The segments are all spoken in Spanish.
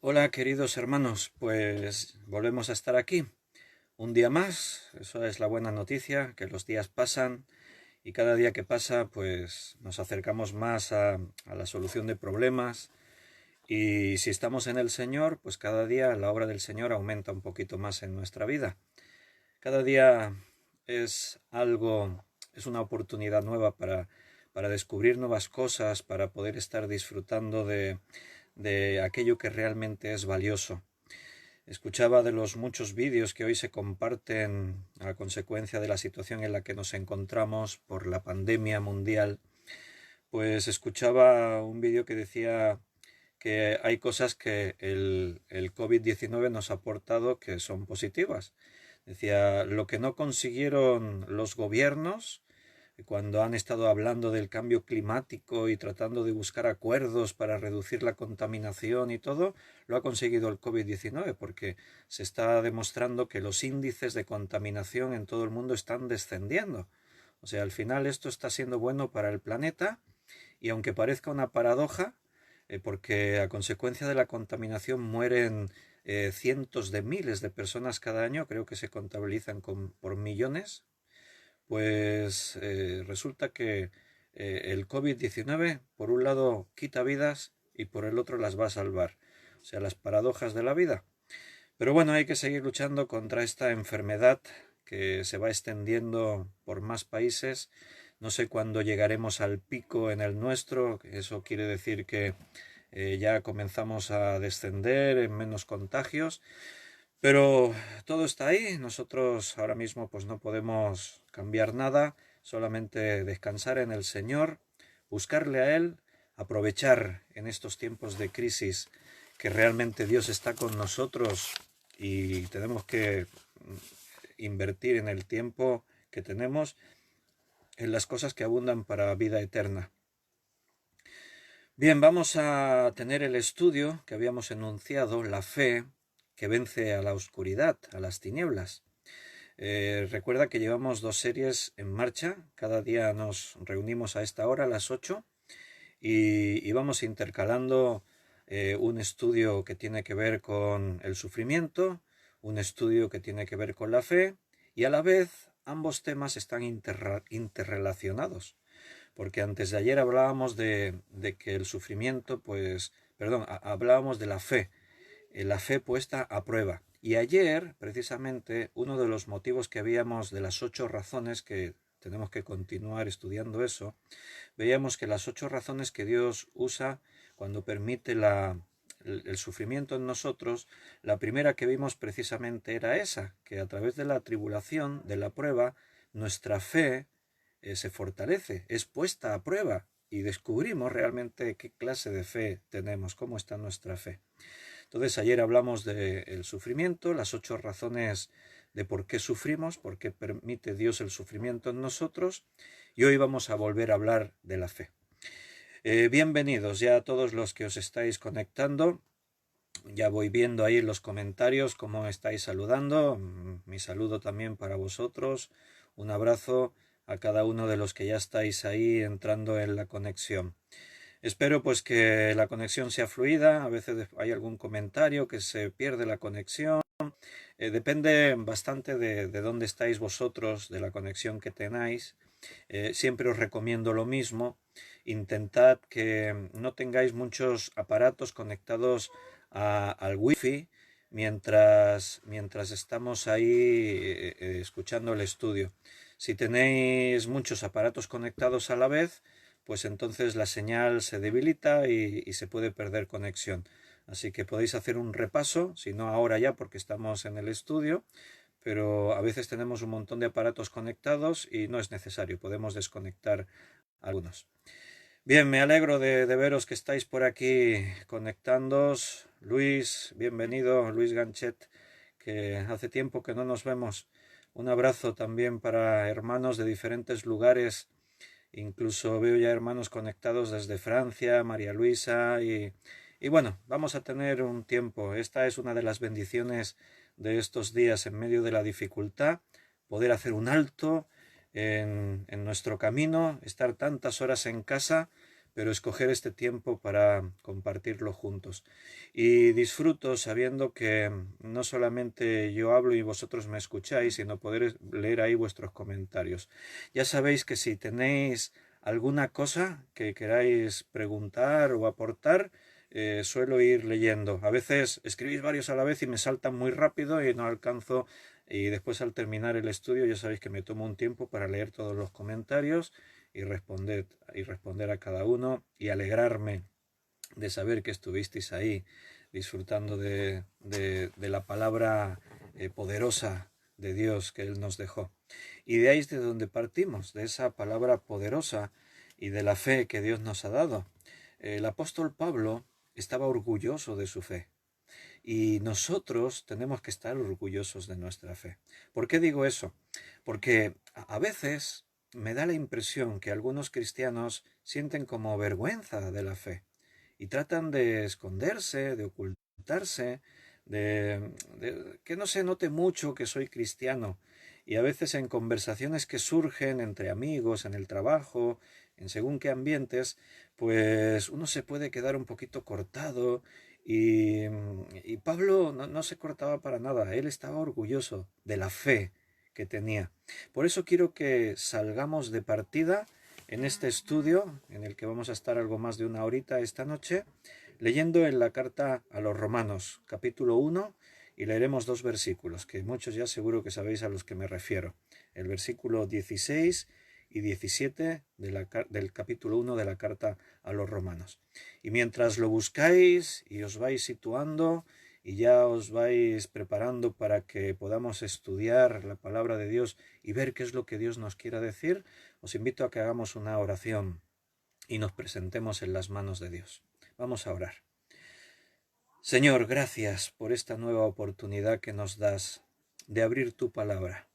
Hola queridos hermanos, pues volvemos a estar aquí. Un día más, eso es la buena noticia, que los días pasan y cada día que pasa pues nos acercamos más a la solución de problemas y si estamos en el Señor, pues cada día la obra del Señor aumenta un poquito más en nuestra vida. Cada día es algo, es una oportunidad nueva para descubrir nuevas cosas, para poder estar disfrutando de aquello que realmente es valioso. Escuchaba de los muchos vídeos que hoy se comparten a consecuencia de la situación en la que nos encontramos por la pandemia mundial. Pues escuchaba un vídeo que decía que hay cosas que el COVID-19 nos ha aportado que son positivas. Decía, lo que no consiguieron los gobiernos cuando han estado hablando del cambio climático y tratando de buscar acuerdos para reducir la contaminación y todo, lo ha conseguido el COVID-19 porque se está demostrando que los índices de contaminación en todo el mundo están descendiendo. O sea, al final esto está siendo bueno para el planeta y aunque parezca una paradoja, porque a consecuencia de la contaminación mueren cientos de miles de personas cada año, creo que se contabilizan por millones, pues resulta que el COVID-19 por un lado quita vidas y por el otro las va a salvar. O sea, las paradojas de la vida. Pero bueno, hay que seguir luchando contra esta enfermedad que se va extendiendo por más países. No sé cuándo llegaremos al pico en el nuestro. Eso quiere decir que ya comenzamos a descender en menos contagios. Pero todo está ahí. Nosotros ahora mismo pues no podemos cambiar nada, solamente descansar en el Señor, buscarle a Él, aprovechar en estos tiempos de crisis que realmente Dios está con nosotros y tenemos que invertir en el tiempo que tenemos en las cosas que abundan para vida eterna. Bien, vamos a tener el estudio que habíamos enunciado, la fe que vence a la oscuridad, a las tinieblas. Recuerda que llevamos dos series en marcha, cada día nos reunimos a esta hora, a las 8, y vamos intercalando un estudio que tiene que ver con el sufrimiento, un estudio que tiene que ver con la fe, y a la vez ambos temas están interrelacionados, porque antes de ayer hablábamos de que el sufrimiento, pues, perdón, hablábamos de la fe puesta a prueba. Y ayer, precisamente, uno de los motivos que habíamos de las 8 razones, que tenemos que continuar estudiando eso, veíamos que las 8 razones que Dios usa cuando permite el sufrimiento en nosotros, la primera que vimos precisamente era esa, que a través de la tribulación, de la prueba, nuestra fe se fortalece, es puesta a prueba y descubrimos realmente qué clase de fe tenemos, cómo está nuestra fe. Entonces ayer hablamos del sufrimiento, las 8 razones de por qué sufrimos, por qué permite Dios el sufrimiento en nosotros, y hoy vamos a volver a hablar de la fe. Bienvenidos ya a todos los que os estáis conectando. Ya voy viendo ahí en los comentarios cómo estáis saludando. Mi saludo también para vosotros. Un abrazo a cada uno de los que ya estáis ahí entrando en la conexión. Espero pues que la conexión sea fluida. A veces hay algún comentario que se pierde la conexión. Depende bastante de dónde estáis vosotros, de la conexión que tenáis. Siempre os recomiendo lo mismo. Intentad que no tengáis muchos aparatos conectados al wifi mientras estamos ahí escuchando el estudio. Si tenéis muchos aparatos conectados a la vez, pues entonces la señal se debilita y se puede perder conexión. Así que podéis hacer un repaso, si no ahora ya porque estamos en el estudio, pero a veces tenemos un montón de aparatos conectados y no es necesario, podemos desconectar algunos. Bien, me alegro de veros que estáis por aquí conectándoos. Luis, bienvenido, Luis Ganchet, que hace tiempo que no nos vemos. Un abrazo también para hermanos de diferentes lugares. Incluso veo ya hermanos conectados desde Francia, María Luisa y bueno, vamos a tener un tiempo. Esta es una de las bendiciones de estos días en medio de la dificultad, poder hacer un alto en nuestro camino, estar tantas horas en casa, pero escoger este tiempo para compartirlo juntos. Y disfruto sabiendo que no solamente yo hablo y vosotros me escucháis, sino poder leer ahí vuestros comentarios. Ya sabéis que si tenéis alguna cosa que queráis preguntar o aportar, suelo ir leyendo. A veces escribís varios a la vez y me saltan muy rápido y no alcanzo. Y después al terminar el estudio ya sabéis que me tomo un tiempo para leer todos los comentarios y responder a cada uno y alegrarme de saber que estuvisteis ahí disfrutando de la palabra poderosa de Dios que Él nos dejó. Y de ahí es de donde partimos, de esa palabra poderosa y de la fe que Dios nos ha dado. El apóstol Pablo estaba orgulloso de su fe. Y nosotros tenemos que estar orgullosos de nuestra fe. ¿Por qué digo eso? Porque a veces me da la impresión que algunos cristianos sienten como vergüenza de la fe y tratan de esconderse, de ocultarse, de que no se note mucho que soy cristiano. Y a veces en conversaciones que surgen entre amigos, en el trabajo, en según qué ambientes, pues uno se puede quedar un poquito cortado y Pablo no se cortaba para nada, él estaba orgulloso de la fe que tenía. Por eso quiero que salgamos de partida en este estudio, en el que vamos a estar algo más de una horita esta noche, leyendo en la carta a los Romanos, capítulo 1, y leeremos dos versículos, que muchos ya seguro que sabéis a los que me refiero. El versículo 16 y 17 del capítulo 1 de la carta a los Romanos. Y mientras lo buscáis y os vais situando y ya os vais preparando para que podamos estudiar la palabra de Dios y ver qué es lo que Dios nos quiera decir, os invito a que hagamos una oración y nos presentemos en las manos de Dios. Vamos a orar. Señor, gracias por esta nueva oportunidad que nos das de abrir tu palabra.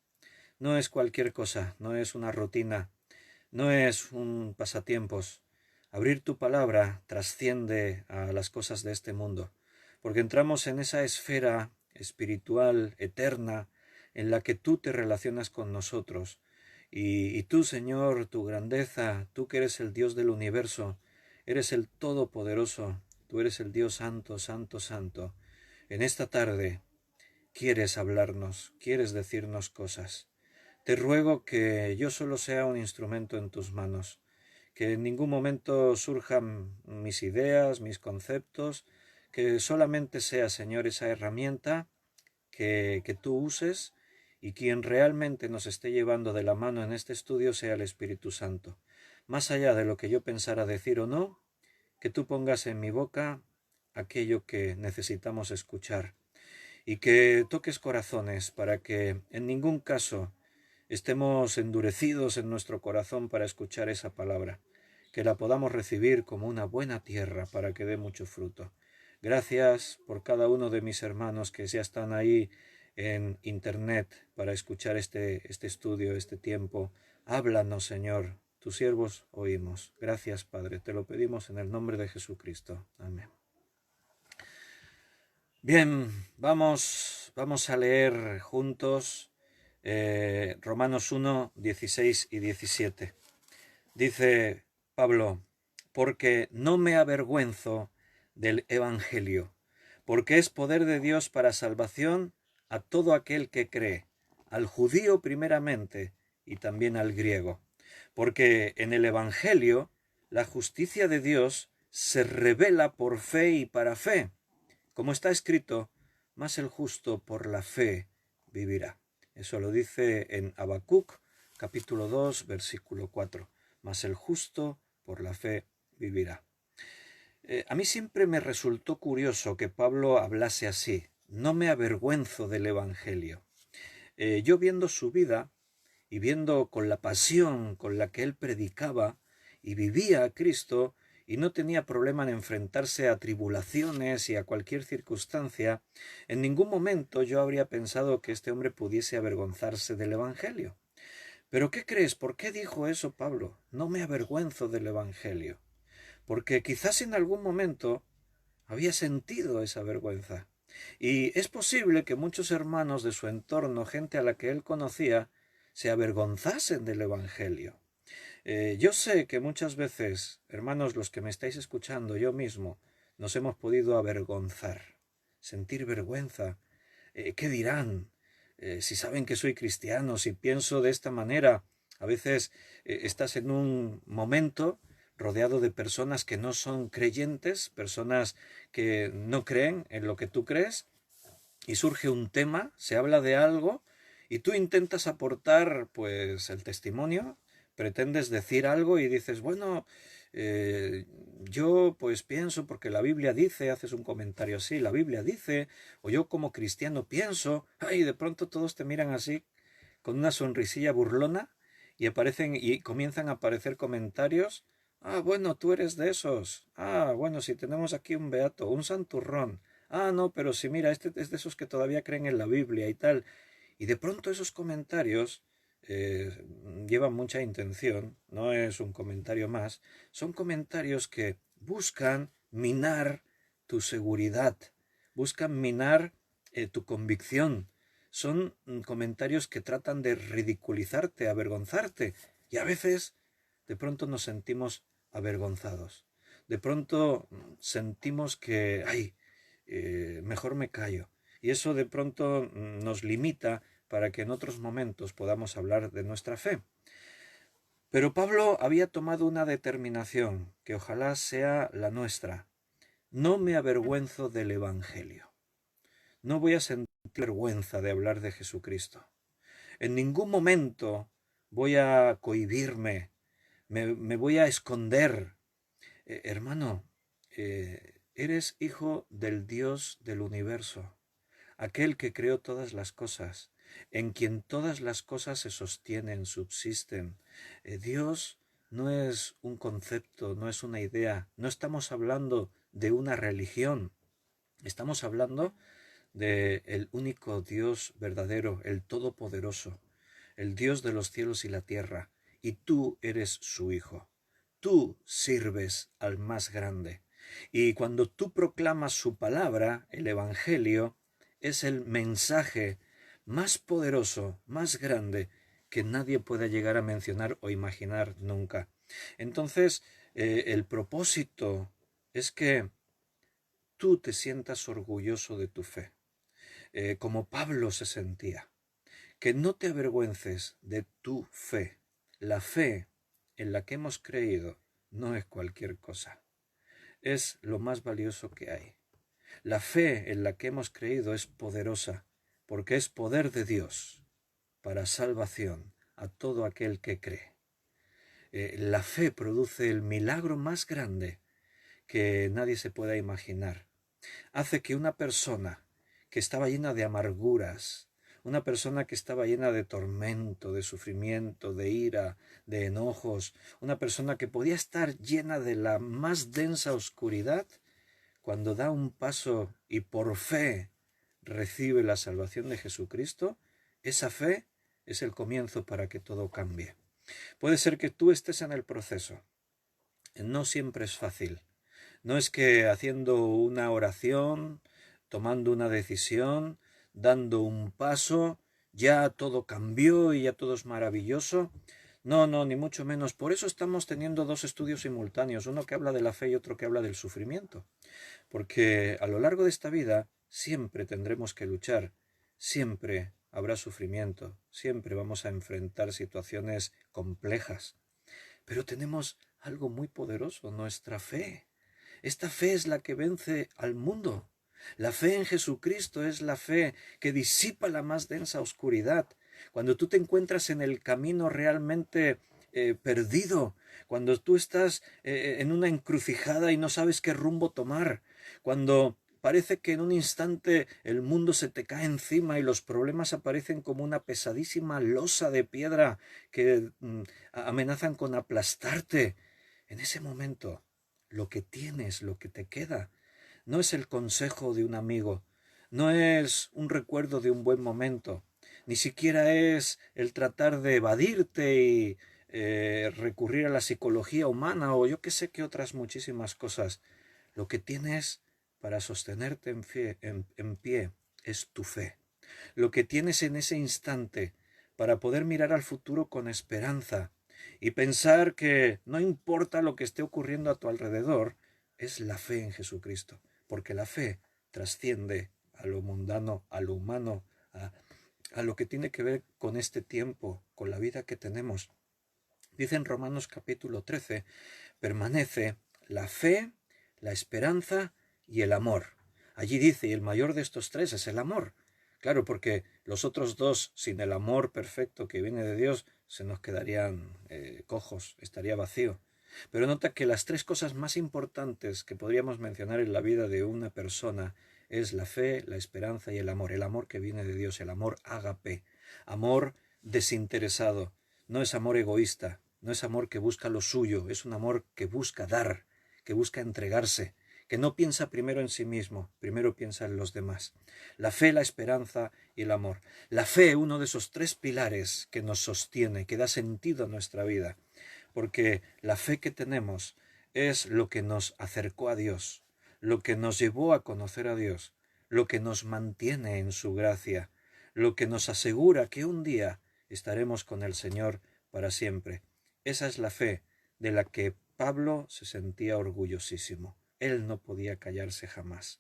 No es cualquier cosa, no es una rutina, no es un pasatiempos. Abrir tu palabra trasciende a las cosas de este mundo, porque entramos en esa esfera espiritual, eterna, en la que tú te relacionas con nosotros. Y tú, Señor, tu grandeza, tú que eres el Dios del universo, eres el Todopoderoso, tú eres el Dios santo, santo, santo. En esta tarde quieres hablarnos, quieres decirnos cosas. Te ruego que yo solo sea un instrumento en tus manos, que en ningún momento surjan mis ideas, mis conceptos, que solamente sea, Señor, esa herramienta que tú uses y quien realmente nos esté llevando de la mano en este estudio sea el Espíritu Santo. Más allá de lo que yo pensara decir o no, que tú pongas en mi boca aquello que necesitamos escuchar y que toques corazones para que en ningún caso estemos endurecidos en nuestro corazón para escuchar esa palabra, que la podamos recibir como una buena tierra para que dé mucho fruto. Gracias por cada uno de mis hermanos que ya están ahí en internet para escuchar este estudio, este tiempo. Háblanos, Señor, tus siervos oímos. Gracias, Padre, te lo pedimos en el nombre de Jesucristo. Amén. Bien, vamos a leer juntos Romanos 1, 16 y 17. Dice Pablo, porque no me avergüenzo del Evangelio, porque es poder de Dios para salvación a todo aquel que cree, al judío primeramente y también al griego, porque en el Evangelio la justicia de Dios se revela por fe y para fe, como está escrito, mas el justo por la fe vivirá. Eso lo dice en Habacuc, capítulo 2, versículo 4. Mas el justo por la fe vivirá. A mí siempre me resultó curioso que Pablo hablase así. No me avergüenzo del Evangelio. Yo viendo su vida y viendo con la pasión con la que él predicaba y vivía a Cristo, y no tenía problema en enfrentarse a tribulaciones y a cualquier circunstancia, en ningún momento yo habría pensado que este hombre pudiese avergonzarse del Evangelio. ¿Pero qué crees? ¿Por qué dijo eso Pablo? No me avergüenzo del Evangelio. Porque quizás en algún momento había sentido esa vergüenza. Y es posible que muchos hermanos de su entorno, gente a la que él conocía, se avergonzasen del Evangelio. Yo sé que muchas veces, hermanos, los que me estáis escuchando, yo mismo, nos hemos podido avergonzar, sentir vergüenza. ¿Qué dirán? Si saben que soy cristiano, si pienso de esta manera. A veces estás en un momento rodeado de personas que no son creyentes, personas que no creen en lo que tú crees, y surge un tema, se habla de algo, y tú intentas aportar pues el testimonio, pretendes decir algo y dices, bueno, eh, yo pues pienso porque la Biblia dice, haces un comentario así, la Biblia dice, o yo como cristiano pienso, y de pronto todos te miran así con una sonrisilla burlona y aparecen y comienzan a aparecer comentarios. Ah, bueno, tú eres de esos. Ah, bueno, si tenemos aquí un beato, un santurrón. Ah, no, pero si mira, este es de esos que todavía creen en la Biblia y tal. Y de pronto esos comentarios llevan mucha intención, no es un comentario más, son comentarios que buscan minar tu seguridad, buscan minar tu convicción. Son comentarios que tratan de ridiculizarte, avergonzarte. Y a veces, de pronto nos sentimos avergonzados. De pronto sentimos que, ay, mejor me callo. Y eso de pronto nos limita para que en otros momentos podamos hablar de nuestra fe. Pero Pablo había tomado una determinación que ojalá sea la nuestra. No me avergüenzo del Evangelio. No voy a sentir vergüenza de hablar de Jesucristo. En ningún momento voy a cohibirme, me voy a esconder. Hermano, eres hijo del Dios del universo, aquel que creó todas las cosas, en quien todas las cosas se sostienen, subsisten. Dios no es un concepto, no es una idea, no estamos hablando de una religión, estamos hablando de el único Dios verdadero, el todopoderoso, el Dios de los cielos y la tierra, y tú eres su hijo. Tú sirves al más grande. Y cuando tú proclamas su palabra, el Evangelio, es el mensaje más poderoso, más grande, que nadie pueda llegar a mencionar o imaginar nunca. Entonces, el propósito es que tú te sientas orgulloso de tu fe, como Pablo se sentía, que no te avergüences de tu fe. La fe en la que hemos creído no es cualquier cosa, es lo más valioso que hay. La fe en la que hemos creído es poderosa, porque es poder de Dios para salvación a todo aquel que cree. La fe produce el milagro más grande que nadie se pueda imaginar. Hace que una persona que estaba llena de amarguras, una persona que estaba llena de tormento, de sufrimiento, de ira, de enojos, una persona que podía estar llena de la más densa oscuridad, cuando da un paso y por fe recibe la salvación de Jesucristo, esa fe es el comienzo para que todo cambie. Puede ser que tú estés en el proceso. No siempre es fácil. No es que haciendo una oración, tomando una decisión, dando un paso, ya todo cambió y ya todo es maravilloso. No, no, ni mucho menos. Por eso estamos teniendo dos estudios simultáneos, uno que habla de la fe y otro que habla del sufrimiento. Porque a lo largo de esta vida siempre tendremos que luchar, siempre habrá sufrimiento, siempre vamos a enfrentar situaciones complejas. Pero tenemos algo muy poderoso, nuestra fe. Esta fe es la que vence al mundo. La fe en Jesucristo es la fe que disipa la más densa oscuridad. Cuando tú te encuentras en el camino realmente perdido, cuando tú estás en una encrucijada y no sabes qué rumbo tomar, cuando parece que en un instante el mundo se te cae encima y los problemas aparecen como una pesadísima losa de piedra que amenazan con aplastarte, en ese momento lo que tienes, lo que te queda, no es el consejo de un amigo, no es un recuerdo de un buen momento, ni siquiera es el tratar de evadirte y recurrir a la psicología humana o yo que sé qué otras muchísimas cosas. Lo que tienes para sostenerte en pie es tu fe. Lo que tienes en ese instante para poder mirar al futuro con esperanza y pensar que no importa lo que esté ocurriendo a tu alrededor, es la fe en Jesucristo, porque la fe trasciende a lo mundano, a lo humano, a lo que tiene que ver con este tiempo, con la vida que tenemos. Dice en Romanos capítulo 13, permanece la fe, la esperanza y el amor. Allí dice, y el mayor de estos tres es el amor. Claro, porque los otros dos, sin el amor perfecto que viene de Dios, se nos quedarían cojos, estaría vacío. Pero nota que las tres cosas más importantes que podríamos mencionar en la vida de una persona es la fe, la esperanza y el amor que viene de Dios, el amor ágape, amor desinteresado, no es amor egoísta, no es amor que busca lo suyo, es un amor que busca dar, que busca entregarse, que no piensa primero en sí mismo, primero piensa en los demás. La fe, la esperanza y el amor. La fe, uno de esos tres pilares que nos sostiene, que da sentido a nuestra vida, porque la fe que tenemos es lo que nos acercó a Dios, lo que nos llevó a conocer a Dios, lo que nos mantiene en su gracia, lo que nos asegura que un día estaremos con el Señor para siempre. Esa es la fe de la que Pablo se sentía orgullosísimo. Él no podía callarse jamás.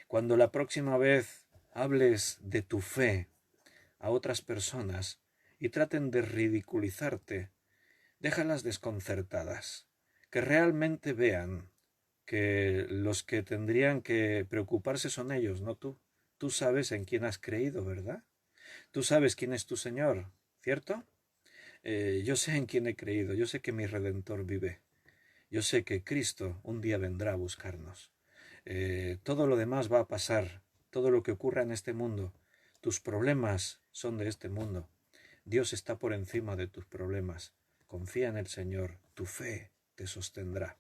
Cuando la próxima vez hables de tu fe a otras personas y traten de ridiculizarte, déjalas desconcertadas, que realmente vean que los que tendrían que preocuparse son ellos, no tú. Tú sabes en quién has creído, ¿verdad? Tú sabes quién es tu Señor, ¿cierto? Yo sé en quién he creído, yo sé que mi Redentor vive, yo sé que Cristo un día vendrá a buscarnos. Todo lo demás va a pasar, todo lo que ocurra en este mundo, tus problemas son de este mundo. Dios está por encima de tus problemas. Confía en el Señor, tu fe te sostendrá.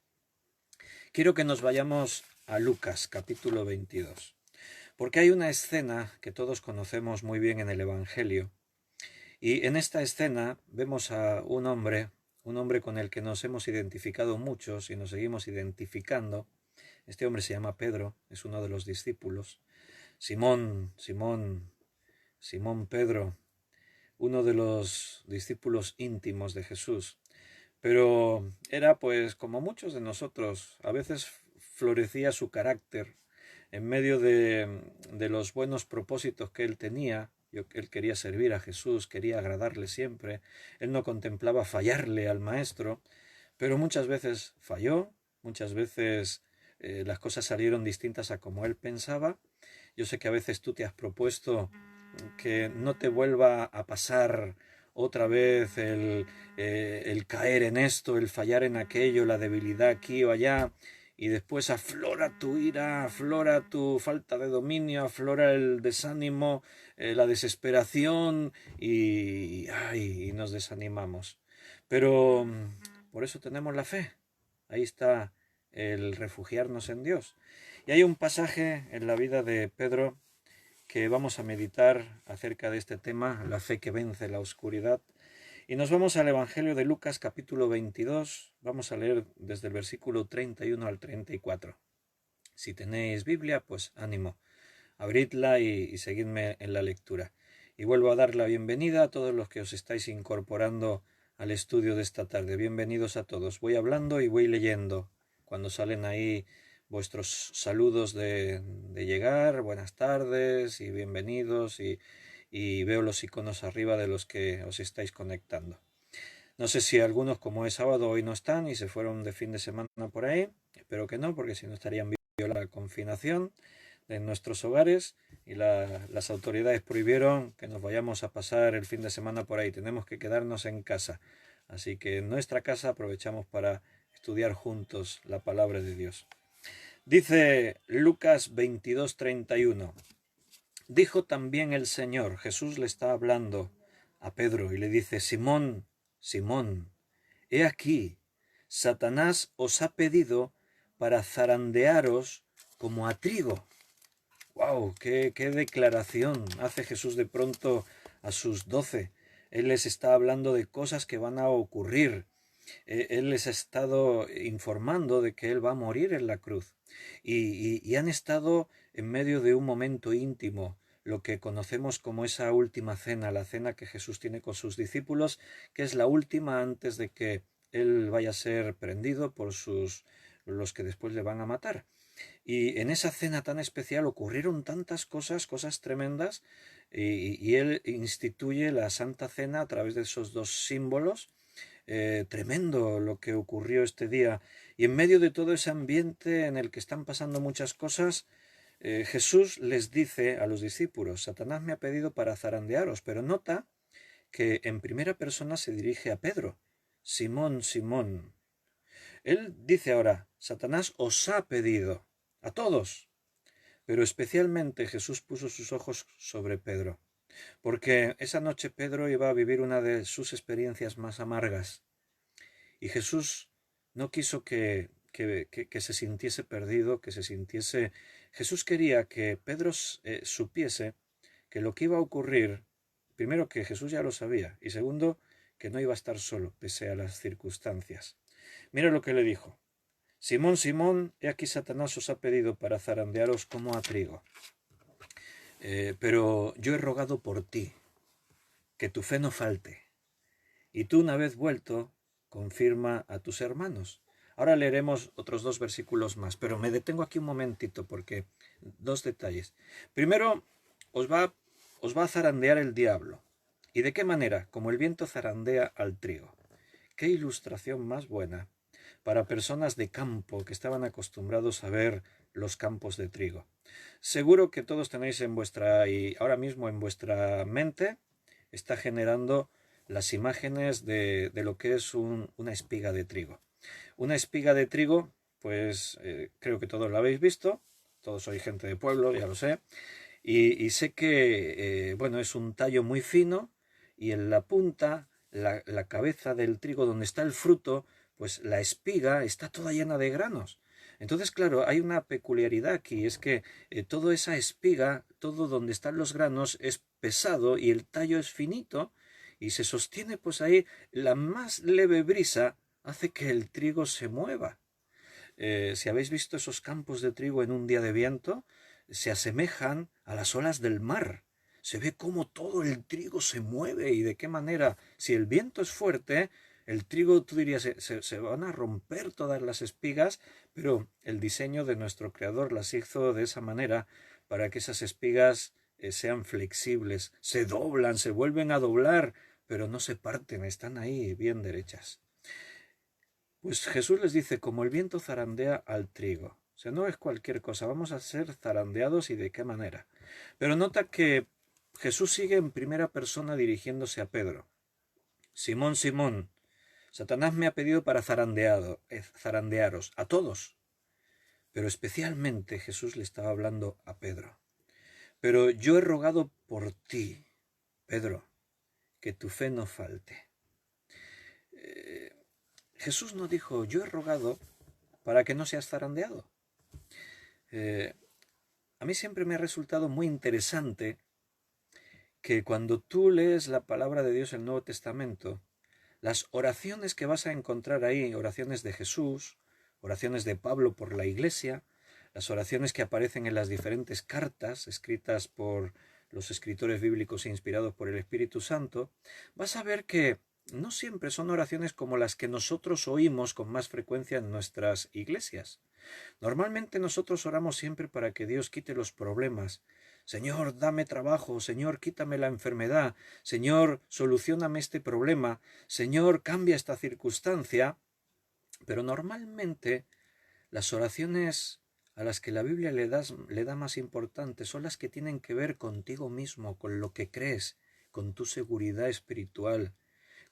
Quiero que nos vayamos a Lucas capítulo 22, porque hay una escena que todos conocemos muy bien en el Evangelio, y en esta escena vemos a un hombre con el que nos hemos identificado muchos y nos seguimos identificando. Este hombre se llama Pedro, es uno de los discípulos. Simón Pedro, uno de los discípulos íntimos de Jesús. Pero era pues como muchos de nosotros, a veces florecía su carácter en medio de los buenos propósitos que él tenía. Él quería servir a Jesús, quería agradarle siempre, él no contemplaba fallarle al Maestro, pero muchas veces falló, muchas veces las cosas salieron distintas a como él pensaba. Yo sé que a veces tú te has propuesto que no te vuelva a pasar otra vez el caer en esto, el fallar en aquello, la debilidad aquí o allá, y después aflora tu ira, aflora tu falta de dominio, aflora el desánimo, la desesperación y nos desanimamos. Pero por eso tenemos la fe. Ahí está el refugiarnos en Dios. Y hay un pasaje en la vida de Pedro que vamos a meditar acerca de este tema, la fe que vence la oscuridad. Y nos vamos al Evangelio de Lucas capítulo 22, vamos a leer desde el versículo 31 al 34. Si tenéis Biblia, pues ánimo, abridla y seguidme en la lectura. Y vuelvo a dar la bienvenida a todos los que os estáis incorporando al estudio de esta tarde. Bienvenidos a todos. Voy hablando y voy leyendo. Cuando salen ahí vuestros saludos de llegar, buenas tardes y bienvenidos, y veo los iconos arriba de los que os estáis conectando. No sé si algunos, como es sábado, hoy no están y se fueron de fin de semana por ahí. Espero que no, porque si no estarían violando la confinación de nuestros hogares y las autoridades prohibieron que nos vayamos a pasar el fin de semana por ahí. Tenemos que quedarnos en casa. Así que en nuestra casa aprovechamos para estudiar juntos la palabra de Dios. Dice Lucas 22:31. Dijo también el Señor, Jesús le está hablando a Pedro y le dice: Simón, Simón, he aquí, Satanás os ha pedido para zarandearos como a trigo. ¡Wow! ¡Qué declaración hace Jesús de pronto a sus 12! Él les está hablando de cosas que van a ocurrir. Él les ha estado informando de que Él va a morir en la cruz. Y han estado en medio de un momento íntimo, lo que conocemos como esa última cena, la cena que Jesús tiene con sus discípulos, que es la última antes de que él vaya a ser prendido por los que después le van a matar. Y en esa cena tan especial ocurrieron tantas cosas, cosas tremendas, y él instituye la Santa Cena a través de esos dos símbolos. Tremendo lo que ocurrió este día. Y en medio de todo ese ambiente en el que están pasando muchas cosas, Jesús les dice a los discípulos: Satanás me ha pedido para zarandearos, pero nota que en primera persona se dirige a Pedro: Simón, Simón. Él dice ahora: Satanás os ha pedido, a todos, pero especialmente Jesús puso sus ojos sobre Pedro, porque esa noche Pedro iba a vivir una de sus experiencias más amargas, y Jesús no quiso que se sintiese perdido, que se sintiese... Jesús quería que Pedro supiese que lo que iba a ocurrir, primero, que Jesús ya lo sabía, y segundo, que no iba a estar solo, pese a las circunstancias. Mira lo que le dijo: Simón, Simón, he aquí Satanás os ha pedido para zarandearos como a trigo. Pero yo he rogado por ti, que tu fe no falte, y tú, una vez vuelto, confirma a tus hermanos. Ahora leeremos otros dos versículos más, pero me detengo aquí un momentito porque dos detalles. Primero, os va a zarandear el diablo. ¿Y de qué manera? Como el viento zarandea al trigo. Qué ilustración más buena para personas de campo que estaban acostumbrados a ver los campos de trigo. Seguro que todos tenéis ahora mismo en vuestra mente está generando las imágenes de lo que es una espiga de trigo. Una espiga de trigo, pues creo que todos lo habéis visto, todos sois gente de pueblo, ya lo sé, y sé que, bueno, es un tallo muy fino, y en la punta, la cabeza del trigo donde está el fruto, pues la espiga está toda llena de granos. Entonces, claro, hay una peculiaridad aquí, es que toda esa espiga, todo donde están los granos, es pesado y el tallo es finito, y se sostiene pues ahí. La más leve brisa hace que el trigo se mueva. Si habéis visto esos campos de trigo en un día de viento, se asemejan a las olas del mar. Se ve cómo todo el trigo se mueve, y de qué manera. Si el viento es fuerte, el trigo, tú dirías, se van a romper todas las espigas, pero el diseño de nuestro Creador las hizo de esa manera para que esas espigas sean flexibles, se doblan, se vuelven a doblar, pero no se parten, están ahí bien derechas. Pues Jesús les dice: como el viento zarandea al trigo. O sea, no es cualquier cosa, vamos a ser zarandeados, y de qué manera. Pero nota que Jesús sigue en primera persona dirigiéndose a Pedro: Simón, Simón, Satanás me ha pedido para zarandearos, a todos. Pero especialmente Jesús le estaba hablando a Pedro. Pero yo he rogado por ti, Pedro, que tu fe no falte. Jesús no dijo: yo he rogado para que no seas zarandeado. A mí siempre me ha resultado muy interesante que cuando tú lees la palabra de Dios en el Nuevo Testamento, las oraciones que vas a encontrar ahí, oraciones de Jesús, oraciones de Pablo por la Iglesia, las oraciones que aparecen en las diferentes cartas escritas por los escritores bíblicos e inspirados por el Espíritu Santo, vas a ver que no siempre son oraciones como las que nosotros oímos con más frecuencia en nuestras iglesias. Normalmente nosotros oramos siempre para que Dios quite los problemas. Señor, dame trabajo. Señor, quítame la enfermedad. Señor, solucióname este problema. Señor, cambia esta circunstancia. Pero normalmente las oraciones a las que la Biblia le da más importante son las que tienen que ver contigo mismo, con lo que crees, con tu seguridad espiritual,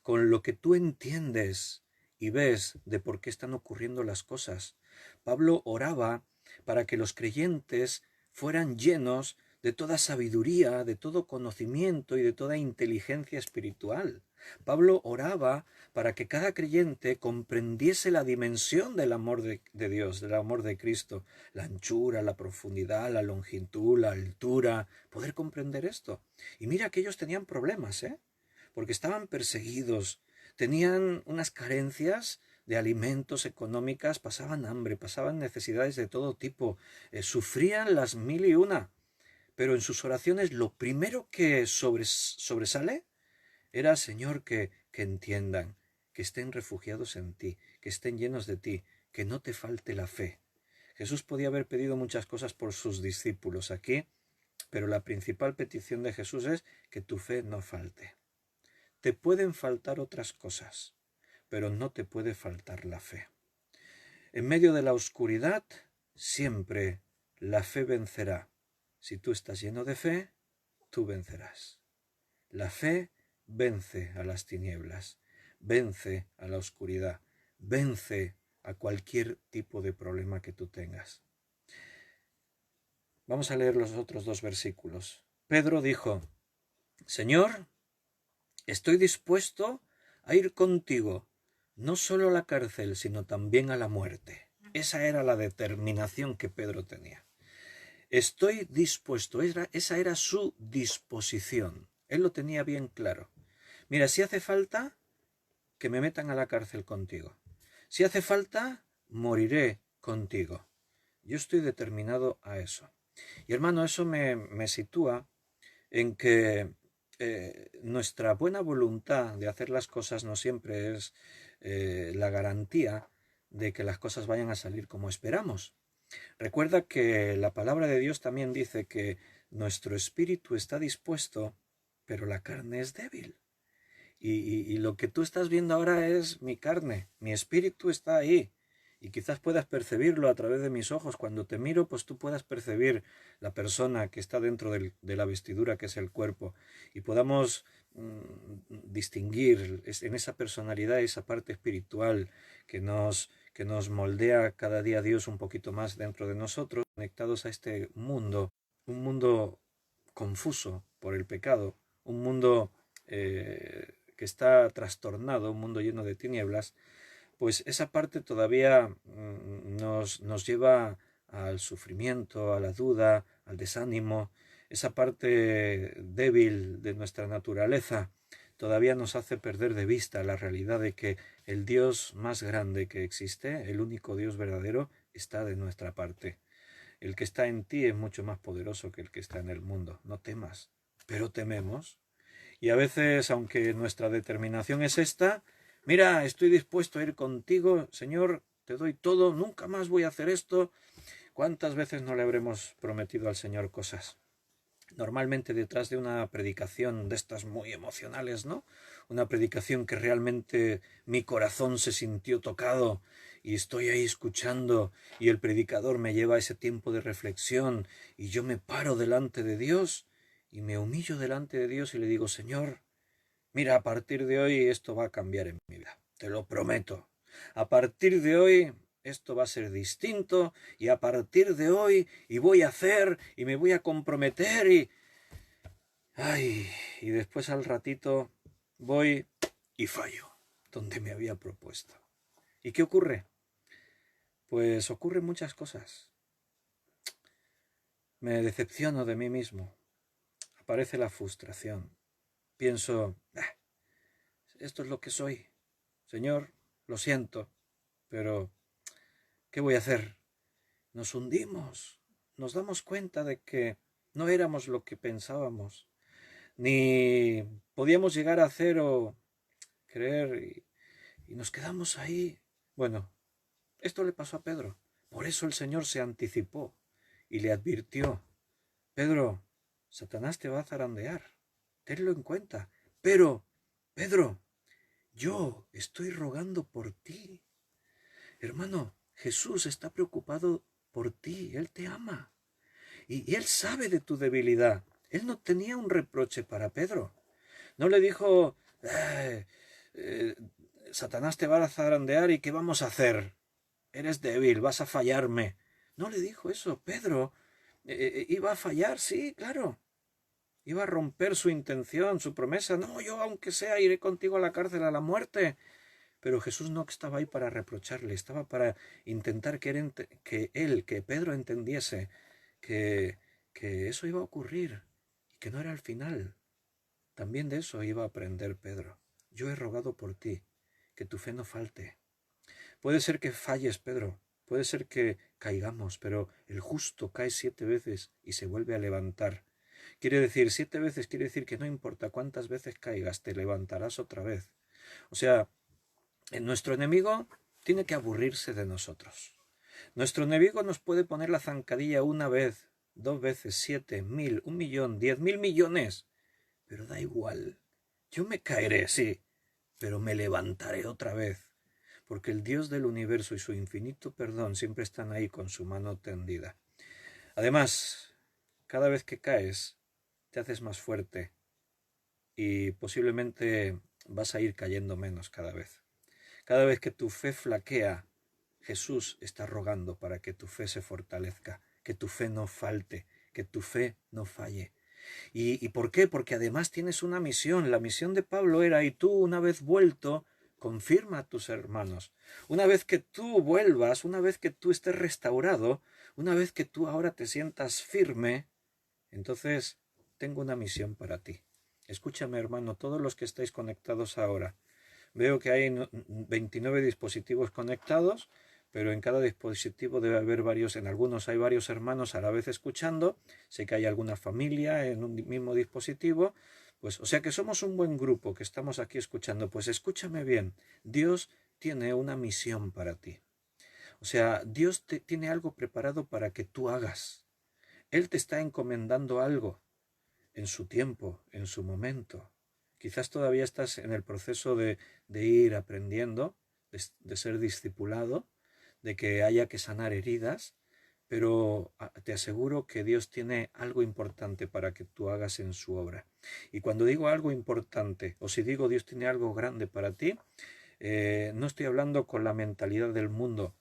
con lo que tú entiendes y ves de por qué están ocurriendo las cosas. Pablo oraba para que los creyentes fueran llenos de toda sabiduría, de todo conocimiento y de toda inteligencia espiritual. Pablo oraba para que cada creyente comprendiese la dimensión del amor de Dios, del amor de Cristo, la anchura, la profundidad, la longitud, la altura, poder comprender esto. Y mira que ellos tenían problemas, porque estaban perseguidos, tenían unas carencias de alimentos, económicas, pasaban hambre, pasaban necesidades de todo tipo, sufrían las mil y una. pero en sus oraciones lo primero que sobresale era, Señor, que entiendan, que estén refugiados en ti, que estén llenos de ti, que no te falte la fe. Jesús podía haber pedido muchas cosas por sus discípulos aquí, pero la principal petición de Jesús es que tu fe no falte. Te pueden faltar otras cosas, pero no te puede faltar la fe. En medio de la oscuridad, siempre la fe vencerá. Si tú estás lleno de fe, tú vencerás. La fe vence a las tinieblas, vence a la oscuridad, vence a cualquier tipo de problema que tú tengas. Vamos a leer los otros dos versículos. Pedro dijo, Señor, estoy dispuesto a ir contigo, no solo a la cárcel, sino también a la muerte. Esa era la determinación que Pedro tenía. Estoy dispuesto, esa era su disposición. Él lo tenía bien claro. Mira, si hace falta, que me metan a la cárcel contigo. Si hace falta, moriré contigo. Yo estoy determinado a eso. Y hermano, eso me sitúa en que nuestra buena voluntad de hacer las cosas no siempre es la garantía de que las cosas vayan a salir como esperamos. Recuerda que la palabra de Dios también dice que nuestro espíritu está dispuesto, pero la carne es débil. Y lo que tú estás viendo ahora es mi carne, mi espíritu está ahí. Y quizás puedas percibirlo a través de mis ojos. Cuando te miro, pues tú puedas percibir la persona que está dentro de la vestidura, que es el cuerpo. Y podamos distinguir en esa personalidad, esa parte espiritual que nos moldea cada día Dios un poquito más dentro de nosotros, conectados a este mundo, un mundo confuso por el pecado, un mundo que está trastornado, un mundo lleno de tinieblas, pues esa parte todavía nos lleva al sufrimiento, a la duda, al desánimo. Esa parte débil de nuestra naturaleza todavía nos hace perder de vista la realidad de que el Dios más grande que existe, el único Dios verdadero, está de nuestra parte. El que está en ti es mucho más poderoso que el que está en el mundo. No temas, pero tememos. Y a veces, aunque nuestra determinación es esta, mira, estoy dispuesto a ir contigo, Señor, te doy todo, nunca más voy a hacer esto. ¿Cuántas veces no le habremos prometido al Señor cosas? Normalmente detrás de una predicación de estas muy emocionales, ¿no? Una predicación que realmente mi corazón se sintió tocado y estoy ahí escuchando y el predicador me lleva a ese tiempo de reflexión y yo me paro delante de Dios y me humillo delante de Dios y le digo, Señor, mira, a partir de hoy esto va a cambiar en mi vida, te lo prometo. A partir de hoy esto va a ser distinto y a partir de hoy y voy a hacer y me voy a comprometer y... ¡Ay! Y después al ratito voy y fallo donde me había propuesto. ¿Y qué ocurre? Pues ocurren muchas cosas. Me decepciono de mí mismo. Aparece la frustración. Pienso, esto es lo que soy. Señor, lo siento, pero ¿qué voy a hacer? Nos hundimos, nos damos cuenta de que no éramos lo que pensábamos, ni podíamos llegar a hacer o creer y nos quedamos ahí. Bueno, esto le pasó a Pedro. Por eso el Señor se anticipó y le advirtió, Pedro, Satanás te va a zarandear, tenlo en cuenta, pero, Pedro, yo estoy rogando por ti. Hermano, Jesús está preocupado por ti, Él te ama. Y Él sabe de tu debilidad. Él no tenía un reproche para Pedro. No le dijo, Satanás te va a zarandear y ¿qué vamos a hacer? Eres débil, vas a fallarme. No le dijo eso. Pedro iba a fallar, sí, claro. Iba a romper su intención, su promesa. No, yo aunque sea iré contigo a la cárcel, a la muerte. Pero Jesús no estaba ahí para reprocharle, estaba para intentar que Pedro entendiese que eso iba a ocurrir y que no era el final. También de eso iba a aprender Pedro. Yo he rogado por ti, que tu fe no falte. Puede ser que falles, Pedro, puede ser que caigamos, pero el justo cae 7 veces y se vuelve a levantar. Quiere decir, 7 veces quiere decir que no importa cuántas veces caigas, te levantarás otra vez. O sea, nuestro enemigo tiene que aburrirse de nosotros. Nuestro enemigo nos puede poner la zancadilla 1 vez, 2 veces, 7, 1000, 1.000.000, 10.000 millones. Pero da igual. Yo me caeré, sí, pero me levantaré otra vez. Porque el Dios del universo y su infinito perdón siempre están ahí con su mano tendida. Además, cada vez que caes, te haces más fuerte y posiblemente vas a ir cayendo menos cada vez. Cada vez que tu fe flaquea, Jesús está rogando para que tu fe se fortalezca, que tu fe no falte, que tu fe no falle. ¿Y por qué? Porque además tienes una misión. La misión de Pablo era, y tú una vez vuelto, confirma a tus hermanos. Una vez que tú vuelvas, una vez que tú estés restaurado, una vez que tú ahora te sientas firme, entonces tengo una misión para ti. Escúchame, hermano, todos los que estáis conectados ahora. Veo que hay 29 dispositivos conectados, pero en cada dispositivo debe haber varios, en algunos hay varios hermanos a la vez escuchando, sé que hay alguna familia en un mismo dispositivo, pues o sea que somos un buen grupo que estamos aquí escuchando. Pues escúchame bien, Dios tiene una misión para ti. O sea, Dios tiene algo preparado para que tú hagas. Él te está encomendando algo en su tiempo, en su momento. Quizás todavía estás en el proceso de ir aprendiendo, de ser discipulado, de que haya que sanar heridas, pero te aseguro que Dios tiene algo importante para que tú hagas en su obra. Y cuando digo algo importante, o si digo Dios tiene algo grande para ti, no estoy hablando con la mentalidad del mundo.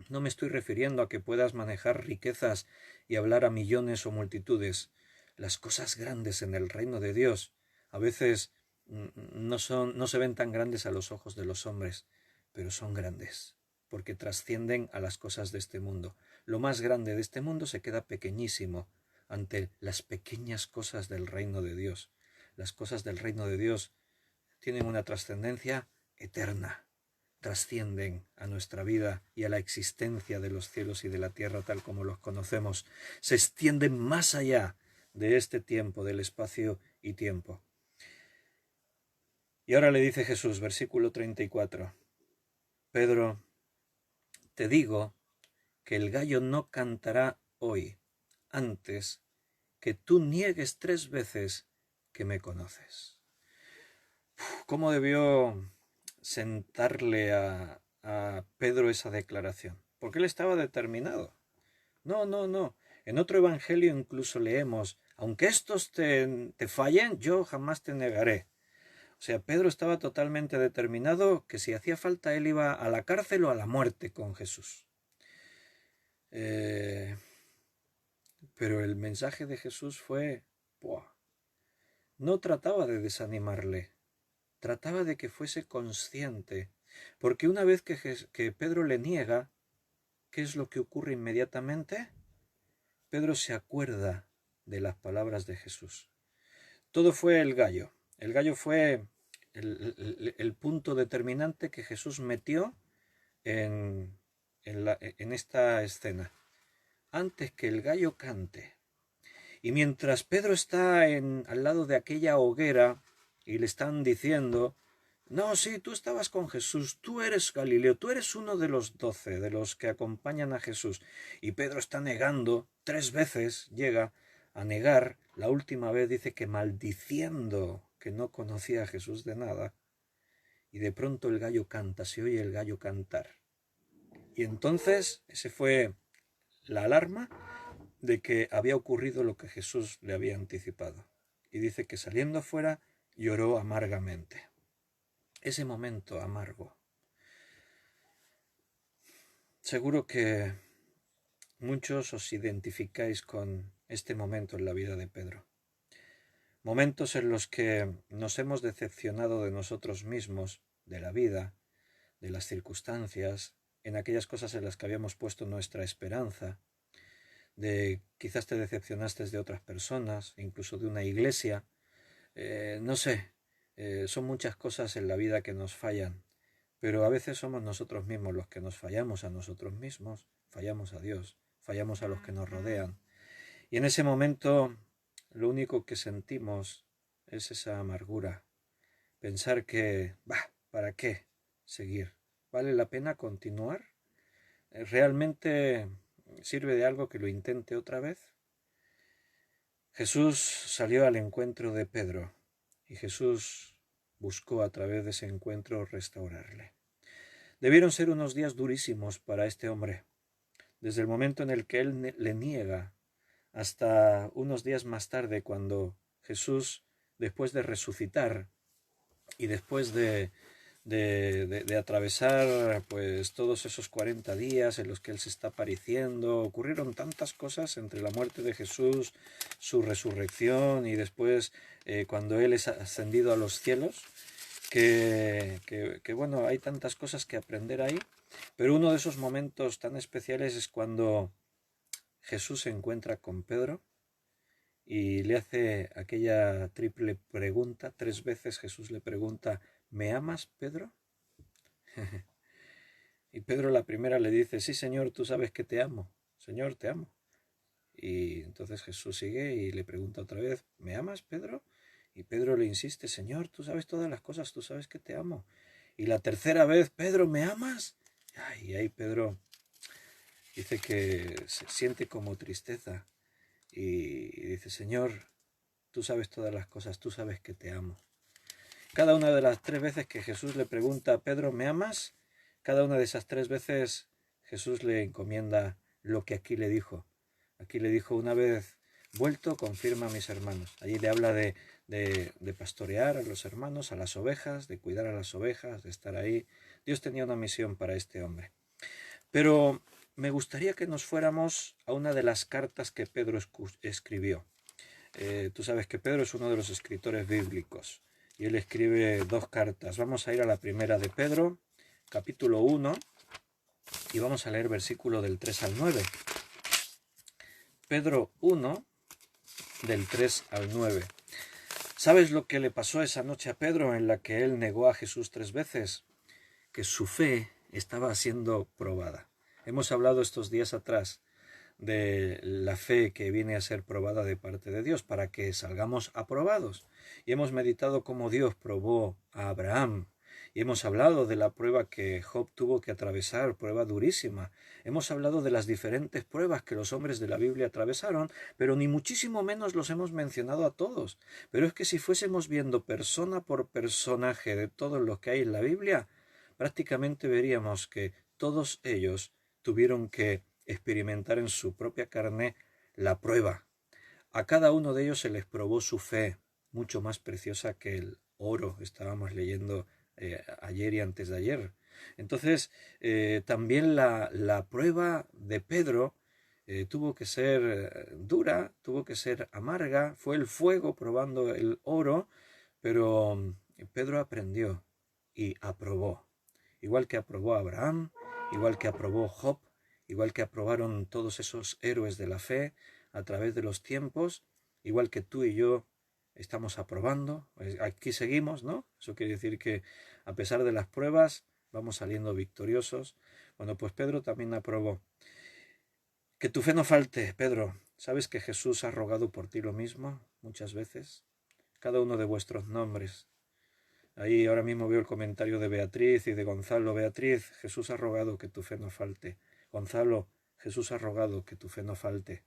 No me estoy refiriendo a que puedas manejar riquezas y hablar a millones o multitudes. Las cosas grandes en el reino de Dios a veces no se ven tan grandes a los ojos de los hombres, pero son grandes, porque trascienden a las cosas de este mundo. Lo más grande de este mundo se queda pequeñísimo ante las pequeñas cosas del reino de Dios. Las cosas del reino de Dios tienen una trascendencia eterna, trascienden a nuestra vida y a la existencia de los cielos y de la tierra tal como los conocemos, se extienden más allá de este tiempo, del espacio y tiempo. Y ahora le dice Jesús, versículo 34, Pedro, te digo que el gallo no cantará hoy antes que tú niegues 3 veces que me conoces. ¿Cómo debió sentarle a Pedro esa declaración? Porque él estaba determinado. No. En otro evangelio incluso leemos, aunque estos te fallen, yo jamás te negaré. O sea, Pedro estaba totalmente determinado que si hacía falta él iba a la cárcel o a la muerte con Jesús. Pero el mensaje de Jesús fue, no trataba de desanimarle, trataba de que fuese consciente, porque una vez que Pedro le niega, ¿qué es lo que ocurre inmediatamente? Pedro se acuerda de las palabras de Jesús. Todo fue el gallo. El gallo fue el punto determinante que Jesús metió en esta escena. Antes que el gallo cante. Y mientras Pedro está al lado de aquella hoguera y le están diciendo, no, sí, tú estabas con Jesús, tú eres Galileo, tú eres uno de los 12, de los que acompañan a Jesús. Y Pedro está negando, 3 veces llega a negar, la última vez dice que maldiciendo que no conocía a Jesús de nada. Y de pronto el gallo canta, se oye el gallo cantar. Y entonces ese fue la alarma de que había ocurrido lo que Jesús le había anticipado. Y dice que saliendo afuera lloró amargamente. Ese momento amargo. Seguro que muchos os identificáis con este momento en la vida de Pedro. Momentos en los que nos hemos decepcionado de nosotros mismos, de la vida, de las circunstancias, en aquellas cosas en las que habíamos puesto nuestra esperanza, quizás te decepcionaste de otras personas, incluso de una iglesia, no sé, son muchas cosas en la vida que nos fallan, pero a veces somos nosotros mismos los que nos fallamos a nosotros mismos, fallamos a Dios, fallamos a los que nos rodean. Y en ese momento lo único que sentimos es esa amargura, pensar que, ¿para qué seguir? ¿Vale la pena continuar? ¿Realmente sirve de algo que lo intente otra vez? Jesús salió al encuentro de Pedro y Jesús buscó a través de ese encuentro restaurarle. Debieron ser unos días durísimos para este hombre, desde el momento en el que él le niega hasta unos días más tarde, cuando Jesús, después de resucitar y después de atravesar pues todos esos 40 días en los que él se está apareciendo, ocurrieron tantas cosas entre la muerte de Jesús, su resurrección y después cuando él es ascendido a los cielos, que bueno, hay tantas cosas que aprender ahí, pero uno de esos momentos tan especiales es cuando Jesús se encuentra con Pedro y le hace aquella triple pregunta. 3 veces Jesús le pregunta: ¿me amas, Pedro? Y Pedro la primera le dice: sí, Señor, tú sabes que te amo. Señor, te amo. Y entonces Jesús sigue y le pregunta otra vez: ¿me amas, Pedro? Y Pedro le insiste: Señor, tú sabes todas las cosas, tú sabes que te amo. Y la tercera vez: Pedro, ¿me amas? Y ahí Pedro dice que se siente como tristeza y dice: Señor, tú sabes todas las cosas, tú sabes que te amo. Cada una de las 3 veces que Jesús le pregunta a Pedro: ¿me amas? Cada una de esas 3 veces Jesús le encomienda lo que aquí le dijo. Aquí le dijo: una vez vuelto, confirma a mis hermanos. Allí le habla de pastorear a los hermanos, a las ovejas, de cuidar a las ovejas, de estar ahí. Dios tenía una misión para este hombre. Pero me gustaría que nos fuéramos a una de las cartas que Pedro escribió. Tú sabes que Pedro es uno de los escritores bíblicos y él escribe 2 cartas. Vamos a ir a la primera de Pedro, capítulo 1, y vamos a leer versículo del 3 al 9. Pedro 1, del 3 al 9. ¿Sabes lo que le pasó esa noche a Pedro en la que él negó a Jesús 3 veces? Que su fe estaba siendo probada. Hemos hablado estos días atrás de la fe que viene a ser probada de parte de Dios para que salgamos aprobados. Y hemos meditado cómo Dios probó a Abraham. Y hemos hablado de la prueba que Job tuvo que atravesar, prueba durísima. Hemos hablado de las diferentes pruebas que los hombres de la Biblia atravesaron, pero ni muchísimo menos los hemos mencionado a todos. Pero es que si fuésemos viendo persona por personaje de todos los que hay en la Biblia, prácticamente veríamos que todos ellos tuvieron que experimentar en su propia carne la prueba. A cada uno de ellos se les probó su fe, mucho más preciosa que el oro, estábamos leyendo ayer y antes de ayer. Entonces, también la prueba de Pedro tuvo que ser dura, tuvo que ser amarga, fue el fuego probando el oro, pero Pedro aprendió y aprobó. Igual que aprobó Abraham, igual que aprobó Job, igual que aprobaron todos esos héroes de la fe a través de los tiempos, igual que tú y yo estamos aprobando. Aquí seguimos, ¿no? Eso quiere decir que a pesar de las pruebas vamos saliendo victoriosos. Bueno, pues Pedro también aprobó. Que tu fe no falte, Pedro. ¿Sabes que Jesús ha rogado por ti lo mismo muchas veces? Cada uno de vuestros nombres. Ahí ahora mismo veo el comentario de Beatriz y de Gonzalo. Beatriz, Jesús ha rogado que tu fe no falte. Gonzalo, Jesús ha rogado que tu fe no falte.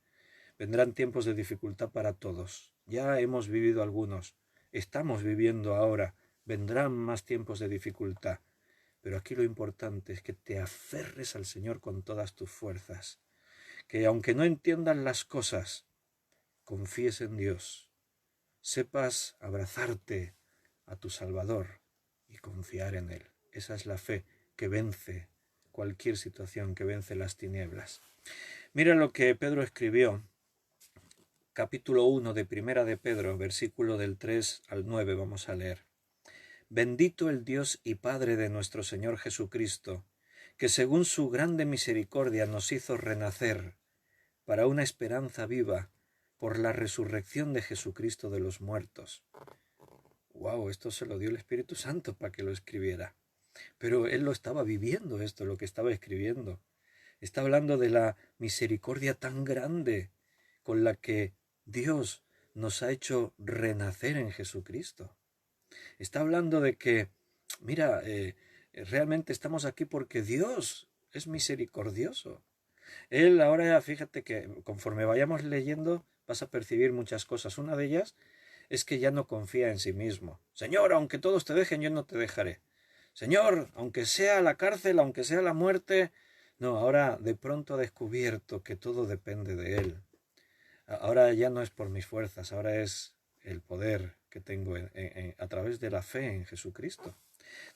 Vendrán tiempos de dificultad para todos. Ya hemos vivido algunos. Estamos viviendo ahora. Vendrán más tiempos de dificultad. Pero aquí lo importante es que te aferres al Señor con todas tus fuerzas. Que aunque no entiendas las cosas, confíes en Dios. Sepas abrazarte a tu Salvador y confiar en Él. Esa es la fe que vence cualquier situación, que vence las tinieblas. Mira lo que Pedro escribió, capítulo 1 de Primera de Pedro, versículo del 3 al 9, vamos a leer. Bendito el Dios y Padre de nuestro Señor Jesucristo, que según su grande misericordia nos hizo renacer para una esperanza viva por la resurrección de Jesucristo de los muertos. Wow, esto se lo dio el Espíritu Santo para que lo escribiera. Pero él lo estaba viviendo esto, lo que estaba escribiendo. Está hablando de la misericordia tan grande con la que Dios nos ha hecho renacer en Jesucristo. Está hablando de que, mira, realmente estamos aquí porque Dios es misericordioso. Él ahora, fíjate que conforme vayamos leyendo, vas a percibir muchas cosas. Una de ellas es que ya no confía en sí mismo. Señor, aunque todos te dejen, yo no te dejaré. Señor, aunque sea la cárcel, aunque sea la muerte. No, ahora de pronto ha descubierto que todo depende de Él. Ahora ya no es por mis fuerzas, ahora es el poder que tengo a través de la fe en Jesucristo.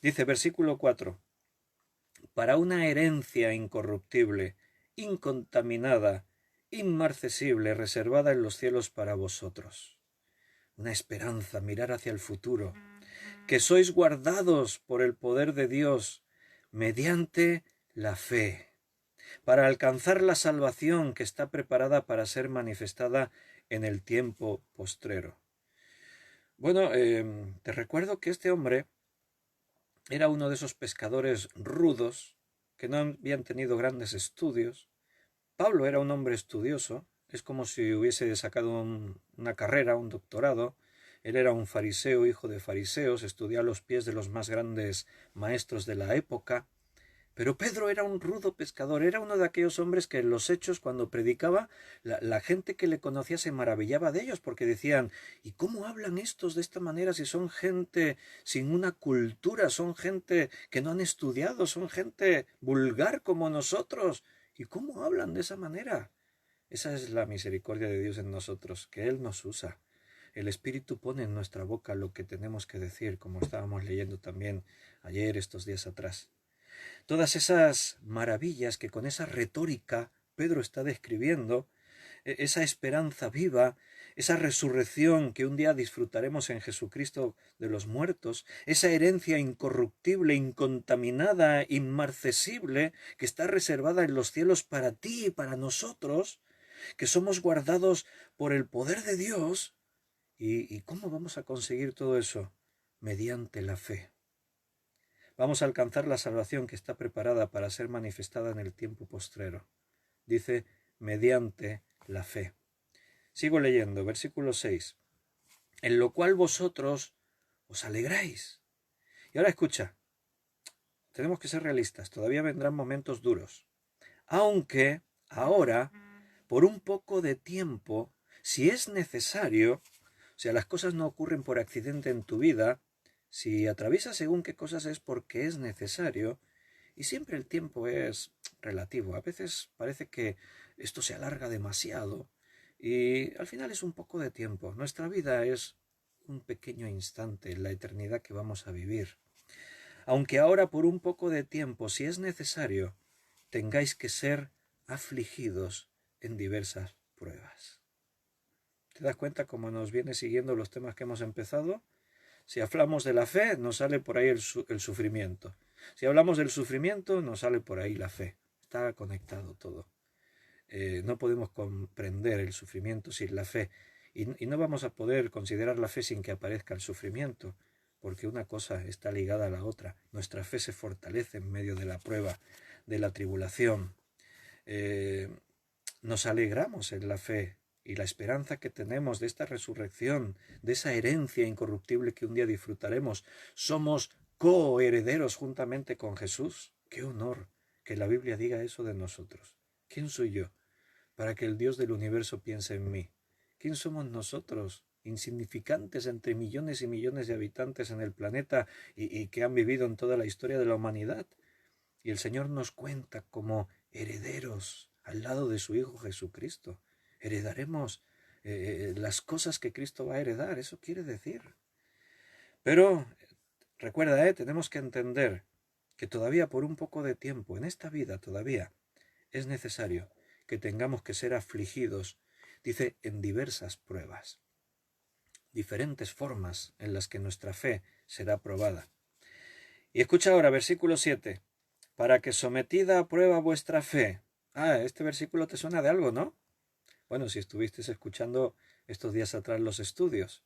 Dice versículo 4, para una herencia incorruptible, incontaminada, inmarcesible, reservada en los cielos para vosotros. Una esperanza, mirar hacia el futuro, que sois guardados por el poder de Dios mediante la fe, para alcanzar la salvación que está preparada para ser manifestada en el tiempo postrero. Bueno, te recuerdo que este hombre era uno de esos pescadores rudos que no habían tenido grandes estudios. Pablo era un hombre estudioso, es como si hubiese sacado una carrera, un doctorado. Él era un fariseo, hijo de fariseos, estudió a los pies de los más grandes maestros de la época. Pero Pedro era un rudo pescador, era uno de aquellos hombres que en los hechos, cuando predicaba, la gente que le conocía se maravillaba de ellos, porque decían, ¿y cómo hablan estos de esta manera si son gente sin una cultura, son gente que no han estudiado, son gente vulgar como nosotros? ¿Y cómo hablan de esa manera? Esa es la misericordia de Dios en nosotros, que Él nos usa. El Espíritu pone en nuestra boca lo que tenemos que decir, como estábamos leyendo también ayer, estos días atrás. Todas esas maravillas que con esa retórica Pedro está describiendo, esa esperanza viva, esa resurrección que un día disfrutaremos en Jesucristo de los muertos, esa herencia incorruptible, incontaminada, inmarcesible, que está reservada en los cielos para ti y para nosotros, que somos guardados por el poder de Dios. ¿Y cómo vamos a conseguir todo eso? Mediante la fe. Vamos a alcanzar la salvación que está preparada para ser manifestada en el tiempo postrero. Dice, mediante la fe. Sigo leyendo, versículo 6. En lo cual vosotros os alegráis. Y ahora escucha, tenemos que ser realistas, todavía vendrán momentos duros. Aunque ahora, por un poco de tiempo, si es necesario, o sea, las cosas no ocurren por accidente en tu vida, si atraviesas según qué cosas es porque es necesario, y siempre el tiempo es relativo. A veces parece que esto se alarga demasiado y al final es un poco de tiempo. Nuestra vida es un pequeño instante en la eternidad que vamos a vivir. Aunque ahora por un poco de tiempo, si es necesario, tengáis que ser afligidos en diversas pruebas. ¿Te das cuenta cómo nos viene siguiendo los temas que hemos empezado? Si hablamos de la fe, nos sale por ahí el sufrimiento. Si hablamos del sufrimiento, nos sale por ahí la fe. Está conectado todo. No podemos comprender el sufrimiento sin la fe. Y no vamos a poder considerar la fe sin que aparezca el sufrimiento, porque una cosa está ligada a la otra. Nuestra fe se fortalece en medio de la prueba, de la tribulación. Nos alegramos en la fe y la esperanza que tenemos de esta resurrección, de esa herencia incorruptible que un día disfrutaremos. Somos coherederos juntamente con Jesús. ¡Qué honor que la Biblia diga eso de nosotros! ¿Quién soy yo para que el Dios del universo piense en mí? ¿Quién somos nosotros, insignificantes entre millones y millones de habitantes en el planeta y que han vivido en toda la historia de la humanidad? Y el Señor nos cuenta como herederos al lado de su Hijo Jesucristo. Heredaremos las cosas que Cristo va a heredar, eso quiere decir. Pero recuerda, tenemos que entender que todavía por un poco de tiempo, en esta vida todavía, es necesario que tengamos que ser afligidos, dice, en diversas pruebas, diferentes formas en las que nuestra fe será probada. Y escucha ahora, versículo 7, para que sometida a prueba vuestra fe. Este versículo te suena de algo, ¿no? Bueno, si estuviste escuchando estos días atrás los estudios.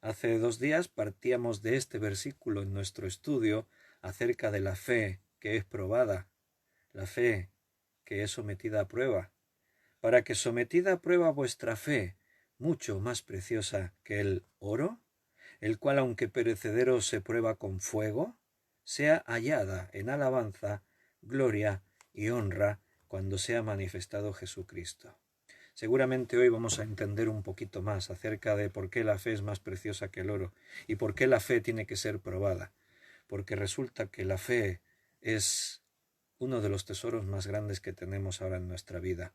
Hace 2 días partíamos de este versículo en nuestro estudio acerca de la fe que es probada, la fe que es sometida a prueba, para que sometida a prueba vuestra fe, mucho más preciosa que el oro, el cual aunque perecedero se prueba con fuego, sea hallada en alabanza, gloria y honra cuando sea manifestado Jesucristo. Seguramente hoy vamos a entender un poquito más acerca de por qué la fe es más preciosa que el oro y por qué la fe tiene que ser probada. Porque resulta que la fe es uno de los tesoros más grandes que tenemos ahora en nuestra vida.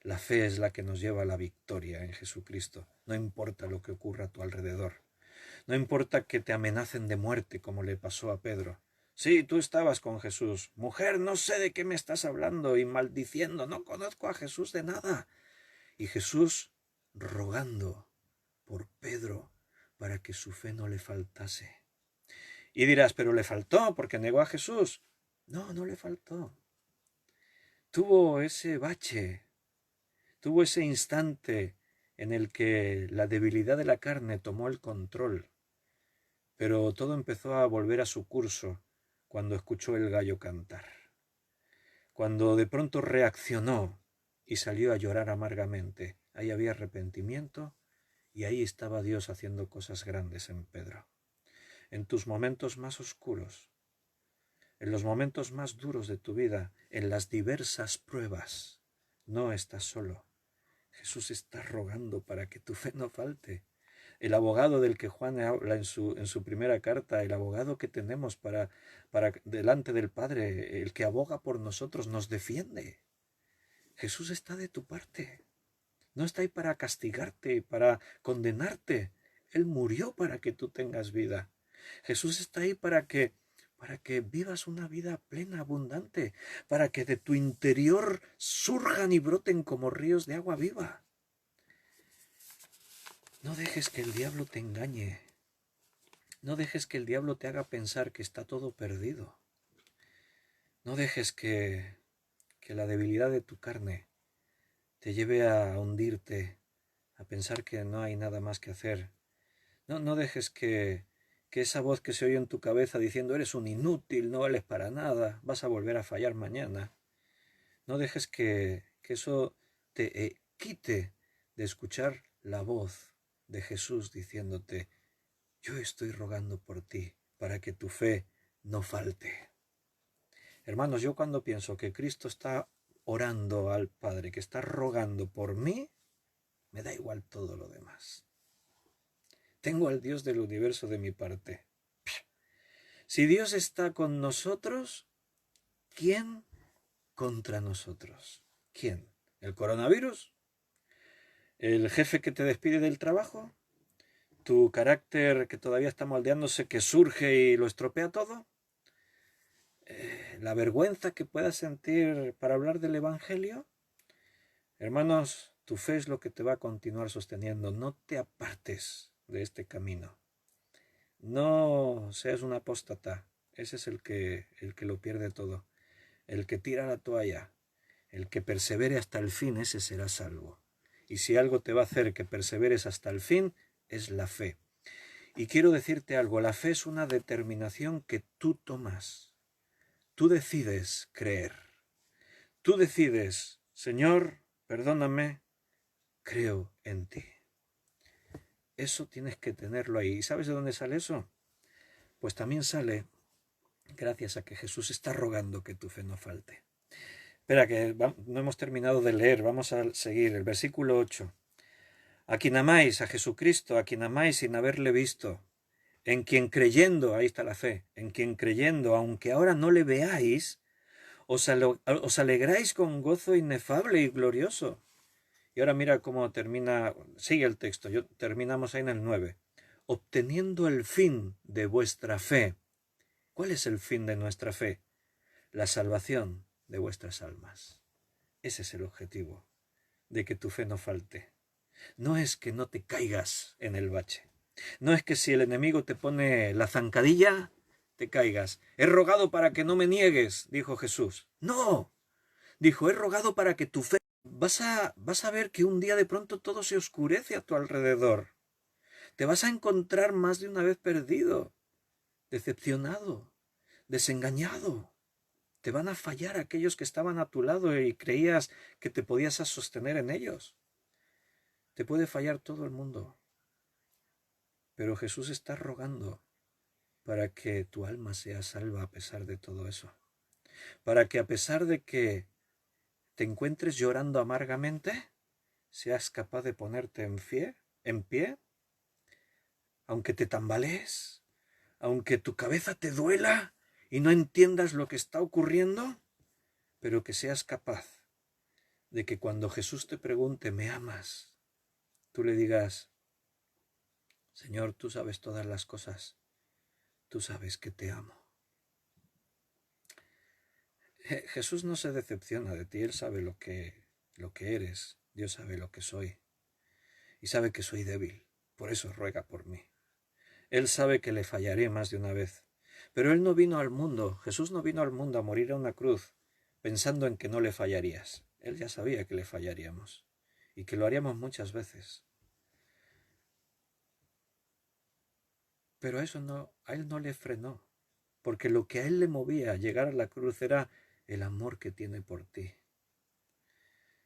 La fe es la que nos lleva a la victoria en Jesucristo. No importa lo que ocurra a tu alrededor. No importa que te amenacen de muerte como le pasó a Pedro. Sí, tú estabas con Jesús. Mujer, no sé de qué me estás hablando y maldiciendo. No conozco a Jesús de nada. Y Jesús rogando por Pedro para que su fe no le faltase. Y dirás, pero le faltó porque negó a Jesús. No, no le faltó. Tuvo ese bache, tuvo ese instante en el que la debilidad de la carne tomó el control. Pero todo empezó a volver a su curso cuando escuchó el gallo cantar. Cuando de pronto reaccionó y salió a llorar amargamente. Ahí había arrepentimiento y ahí estaba Dios haciendo cosas grandes en Pedro. En tus momentos más oscuros, en los momentos más duros de tu vida, en las diversas pruebas, no estás solo. Jesús está rogando para que tu fe no falte. El abogado del que Juan habla en su primera carta, el abogado que tenemos para delante del Padre, el que aboga por nosotros, nos defiende. Jesús está de tu parte. No está ahí para castigarte, para condenarte. Él murió para que tú tengas vida. Jesús está ahí para que vivas una vida plena, abundante, para que de tu interior surjan y broten como ríos de agua viva. No dejes que el diablo te engañe. No dejes que el diablo te haga pensar que está todo perdido. No dejes que la debilidad de tu carne te lleve a hundirte, a pensar que no hay nada más que hacer. No dejes que esa voz que se oye en tu cabeza diciendo eres un inútil, no vales para nada, vas a volver a fallar mañana. No dejes que eso te quite de escuchar la voz de Jesús diciéndote, yo estoy rogando por ti para que tu fe no falte. Hermanos, yo cuando pienso que Cristo está orando al Padre, que está rogando por mí, me da igual todo lo demás. Tengo al Dios del universo de mi parte. Si Dios está con nosotros, ¿quién contra nosotros? ¿Quién? ¿El coronavirus? ¿El jefe que te despide del trabajo? ¿Tu carácter que todavía está moldeándose, que surge y lo estropea todo? ¿La vergüenza que puedas sentir para hablar del Evangelio? Hermanos, tu fe es lo que te va a continuar sosteniendo. No te apartes de este camino. No seas un apóstata. Ese es el que lo pierde todo. El que tira la toalla. El que persevere hasta el fin, ese será salvo. Y si algo te va a hacer que perseveres hasta el fin, es la fe. Y quiero decirte algo, la fe es una determinación que tú tomas. Tú decides creer. Tú decides, Señor, perdóname, creo en ti. Eso tienes que tenerlo ahí. ¿Y sabes de dónde sale eso? Pues también sale gracias a que Jesús está rogando que tu fe no falte. Espera, que no hemos terminado de leer, vamos a seguir. El versículo 8. A quien amáis, a Jesucristo, a quien amáis sin haberle visto, en quien creyendo, ahí está la fe, en quien creyendo, aunque ahora no le veáis, os alegráis con gozo inefable y glorioso. Y ahora mira cómo termina, sigue el texto, terminamos ahí en el 9. Obteniendo el fin de vuestra fe. ¿Cuál es el fin de nuestra fe? La salvación de vuestras almas. Ese es el objetivo, de que tu fe no falte. No es que no te caigas en el bache. No es que si el enemigo te pone la zancadilla, te caigas. He rogado para que no me niegues, dijo Jesús. No, dijo, he rogado para que tu fe... Vas a ver que un día de pronto todo se oscurece a tu alrededor. Te vas a encontrar más de una vez perdido, decepcionado, desengañado. Te van a fallar aquellos que estaban a tu lado y creías que te podías sostener en ellos. Te puede fallar todo el mundo. Pero Jesús está rogando para que tu alma sea salva a pesar de todo eso. Para que a pesar de que te encuentres llorando amargamente, seas capaz de ponerte en pie, aunque te tambalees, aunque tu cabeza te duela y no entiendas lo que está ocurriendo, pero que seas capaz de que cuando Jesús te pregunte, ¿me amas?, tú le digas, Señor, tú sabes todas las cosas, tú sabes que te amo. Jesús no se decepciona de ti, Él sabe lo que eres, Dios sabe lo que soy y sabe que soy débil, por eso ruega por mí. Él sabe que le fallaré más de una vez, pero Él no vino al mundo, Jesús no vino al mundo a morir a una cruz pensando en que no le fallarías. Él ya sabía que le fallaríamos y que lo haríamos muchas veces. Pero a Él no le frenó, porque lo que a Él le movía a llegar a la cruz era el amor que tiene por ti.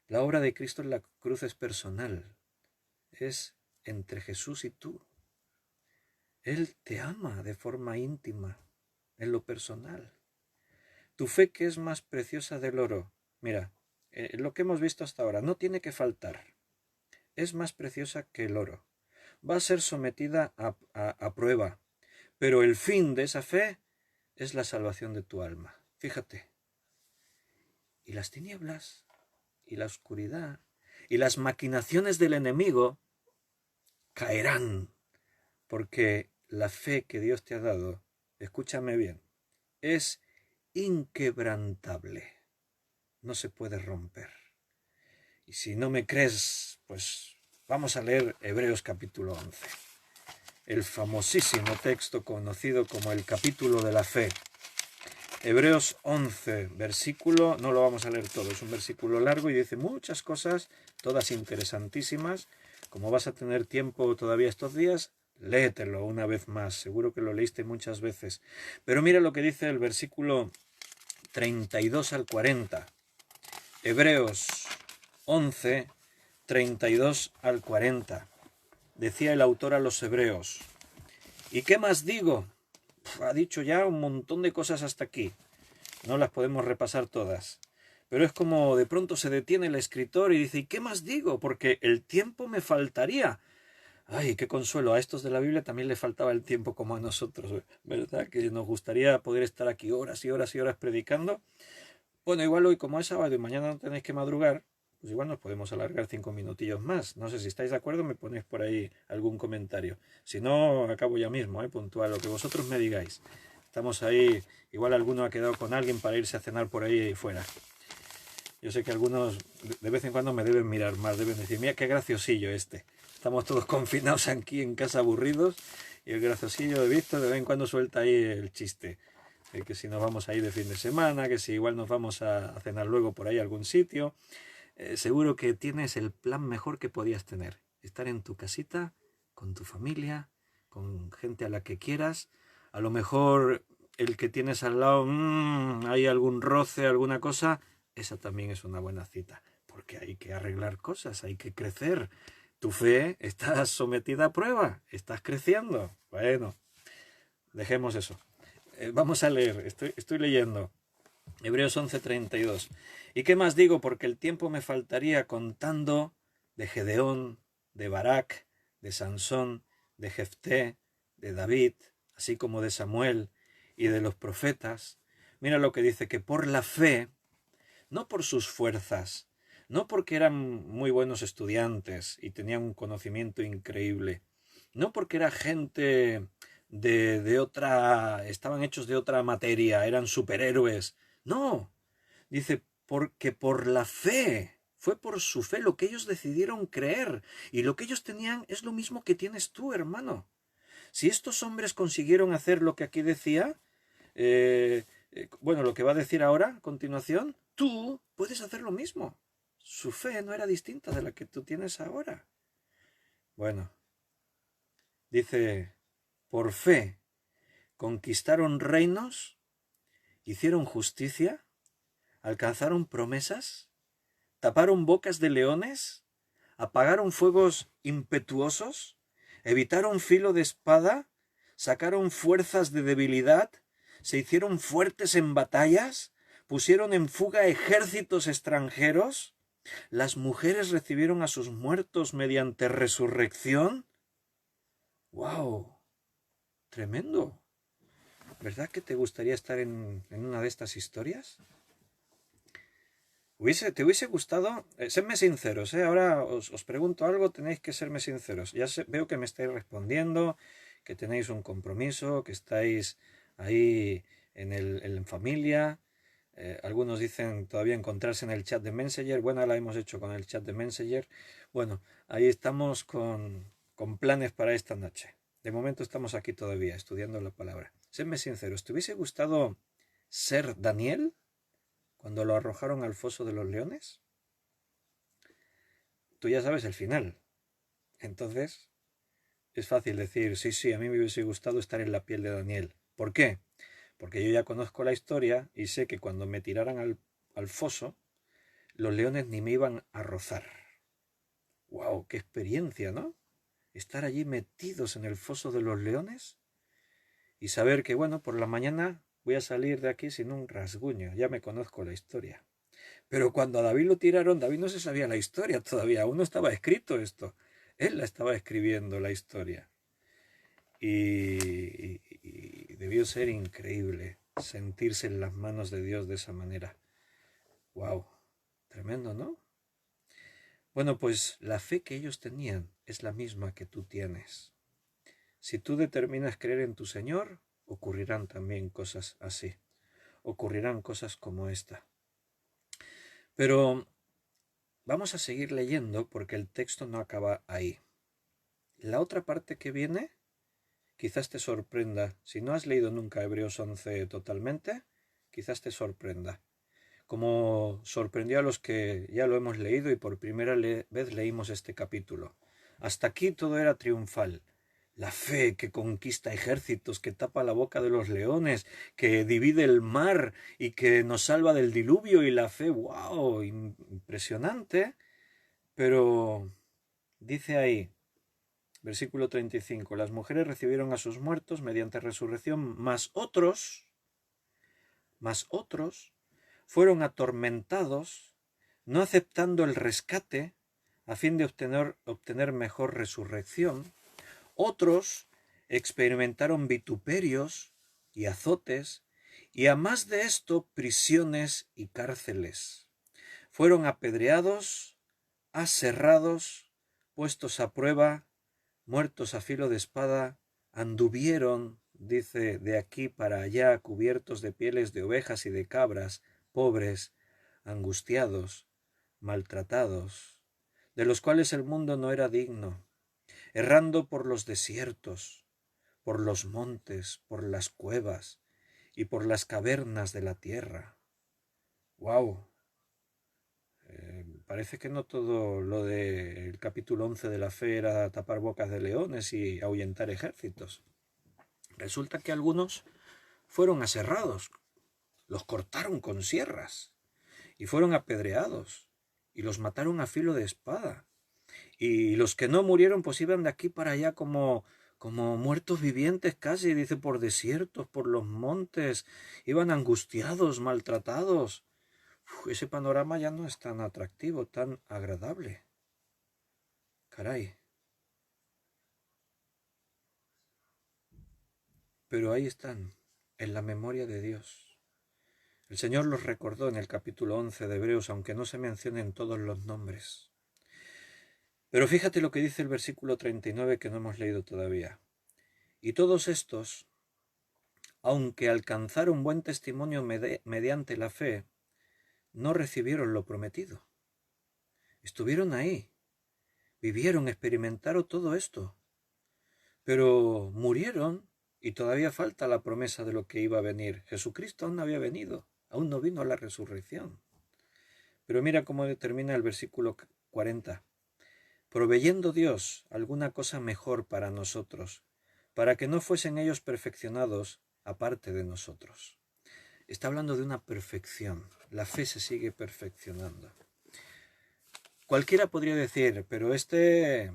La obra de Cristo en la cruz es personal, es entre Jesús y tú. Él te ama de forma íntima, en lo personal. Tu fe, que es más preciosa del oro. Mira, lo que hemos visto hasta ahora no tiene que faltar. Es más preciosa que el oro. Va a ser sometida a prueba, pero el fin de esa fe es la salvación de tu alma. Fíjate. Y las tinieblas, y la oscuridad, y las maquinaciones del enemigo caerán, porque la fe que Dios te ha dado, escúchame bien, es inquebrantable. No se puede romper. Y si no me crees, pues vamos a leer Hebreos capítulo 11. El famosísimo texto conocido como el capítulo de la fe. Hebreos 11, versículo, no lo vamos a leer todo, es un versículo largo y dice muchas cosas, todas interesantísimas. Como vas a tener tiempo todavía estos días, léetelo una vez más, seguro que lo leíste muchas veces. Pero mira lo que dice el versículo 32 al 40. Hebreos 11, 32 al 40. Decía el autor a los hebreos, ¿y qué más digo? Ha dicho ya un montón de cosas hasta aquí. No las podemos repasar todas. Pero es como de pronto se detiene el escritor y dice, ¿y qué más digo? Porque el tiempo me faltaría. Ay, qué consuelo. A estos de la Biblia también le faltaba el tiempo como a nosotros, ¿verdad? Que nos gustaría poder estar aquí horas y horas y horas predicando. Bueno, igual hoy como es sábado y mañana no tenéis que madrugar, pues igual nos podemos alargar 5 minutillos más. No sé si estáis de acuerdo, me ponéis por ahí algún comentario. Si no, acabo ya mismo, puntual, lo que vosotros me digáis. Estamos ahí, igual alguno ha quedado con alguien para irse a cenar por ahí fuera. Yo sé que algunos de vez en cuando me deben mirar más, deben decir, mira qué graciosillo este. Estamos todos confinados aquí en casa aburridos y el graciosillo de Víctor de vez en cuando suelta ahí el chiste. Que si nos vamos a ir de fin de semana, que si igual nos vamos a cenar luego por ahí a algún sitio. Seguro que tienes el plan mejor que podías tener. Estar en tu casita, con tu familia, con gente a la que quieras. A lo mejor el que tienes al lado, hay algún roce, alguna cosa. Esa también es una buena cita. Porque hay que arreglar cosas, hay que crecer. Tu fe está sometida a prueba. Estás creciendo. Bueno, dejemos eso. Vamos a leer, estoy leyendo Hebreos 11:32. ¿Y qué más digo? Porque el tiempo me faltaría contando de Gedeón, de Barak, de Sansón, de Jefté, de David, así como de Samuel y de los profetas. Mira lo que dice, que por la fe, no por sus fuerzas, no porque eran muy buenos estudiantes y tenían un conocimiento increíble, no porque era gente de otra, estaban hechos de otra materia, eran superhéroes. No, dice, porque por la fe, fue por su fe lo que ellos decidieron creer. Y lo que ellos tenían es lo mismo que tienes tú, hermano. Si estos hombres consiguieron hacer lo que aquí decía, bueno, lo que va a decir ahora, a continuación, tú puedes hacer lo mismo. Su fe no era distinta de la que tú tienes ahora. Bueno, dice, por fe conquistaron reinos, hicieron justicia, ¿Alcanzaron promesas? ¿Taparon bocas de leones? ¿Apagaron fuegos impetuosos? ¿Evitaron filo de espada? ¿Sacaron fuerzas de debilidad? ¿Se hicieron fuertes en batallas? ¿Pusieron en fuga ejércitos extranjeros? ¿Las mujeres recibieron a sus muertos mediante resurrección? ¡Wow! Tremendo. ¿Verdad que te gustaría estar en una de estas historias? ¿Te hubiese gustado? Sedme sinceros, ¿eh? Ahora os pregunto algo, tenéis que serme sinceros. Veo que me estáis respondiendo, que tenéis un compromiso, que estáis ahí en familia. Algunos dicen todavía encontrarse en el chat de Messenger. Bueno, la hemos hecho con el chat de Messenger. Bueno, ahí estamos con planes para esta noche. De momento estamos aquí todavía estudiando la palabra. Sedme sinceros, ¿te hubiese gustado ser Daniel cuando lo arrojaron al foso de los leones? Tú ya sabes el final. Entonces, es fácil decir, sí, a mí me hubiese gustado estar en la piel de Daniel. ¿Por qué? Porque yo ya conozco la historia y sé que cuando me tiraran al foso, los leones ni me iban a rozar. ¡Wow! ¡Qué experiencia!, ¿no? Estar allí metidos en el foso de los leones y saber que, bueno, por la mañana voy a salir de aquí sin un rasguño. Ya me conozco la historia. Pero cuando a David lo tiraron, David no se sabía la historia todavía. Aún no estaba escrito esto. Él la estaba escribiendo, la historia. Y debió ser increíble sentirse en las manos de Dios de esa manera. ¡Wow! Tremendo, ¿no? Bueno, pues la fe que ellos tenían es la misma que tú tienes. Si tú determinas creer en tu Señor, ocurrirán también cosas así. Ocurrirán cosas como esta. Pero vamos a seguir leyendo porque el texto no acaba ahí. La otra parte que viene quizás te sorprenda. Si no has leído nunca Hebreos 11 totalmente, quizás te sorprenda. Como sorprendió a los que ya lo hemos leído y por primera vez leímos este capítulo. Hasta aquí todo era triunfal. La fe que conquista ejércitos, que tapa la boca de los leones, que divide el mar y que nos salva del diluvio, y la fe, wow, impresionante. Pero dice ahí, versículo 35, las mujeres recibieron a sus muertos mediante resurrección, mas otros fueron atormentados, no aceptando el rescate a fin de obtener mejor resurrección. Otros experimentaron vituperios y azotes, y a más de esto, prisiones y cárceles. Fueron apedreados, aserrados, puestos a prueba, muertos a filo de espada, anduvieron, dice, de aquí para allá, cubiertos de pieles de ovejas y de cabras, pobres, angustiados, maltratados, de los cuales el mundo no era digno, errando por los desiertos, por los montes, por las cuevas y por las cavernas de la tierra. ¡Wow! Parece que no todo lo del capítulo 11 de la fe era tapar bocas de leones y ahuyentar ejércitos. Resulta que algunos fueron aserrados, los cortaron con sierras y fueron apedreados y los mataron a filo de espada. Y los que no murieron pues iban de aquí para allá como muertos vivientes casi, dice, por desiertos, por los montes, iban angustiados, maltratados. Ese panorama ya no es tan atractivo, tan agradable. Caray. Pero ahí están, en la memoria de Dios. El Señor los recordó en el capítulo 11 de Hebreos, aunque no se mencionen todos los nombres. Pero fíjate lo que dice el versículo 39 que no hemos leído todavía. Y todos estos, aunque alcanzaron buen testimonio mediante la fe, no recibieron lo prometido. Estuvieron ahí, vivieron, experimentaron todo esto, pero murieron y todavía falta la promesa de lo que iba a venir. Jesucristo aún no había venido, aún no vino a la resurrección. Pero mira cómo termina el versículo 40. Proveyendo Dios alguna cosa mejor para nosotros, para que no fuesen ellos perfeccionados aparte de nosotros. Está hablando de una perfección. La fe se sigue perfeccionando. Cualquiera podría decir, pero este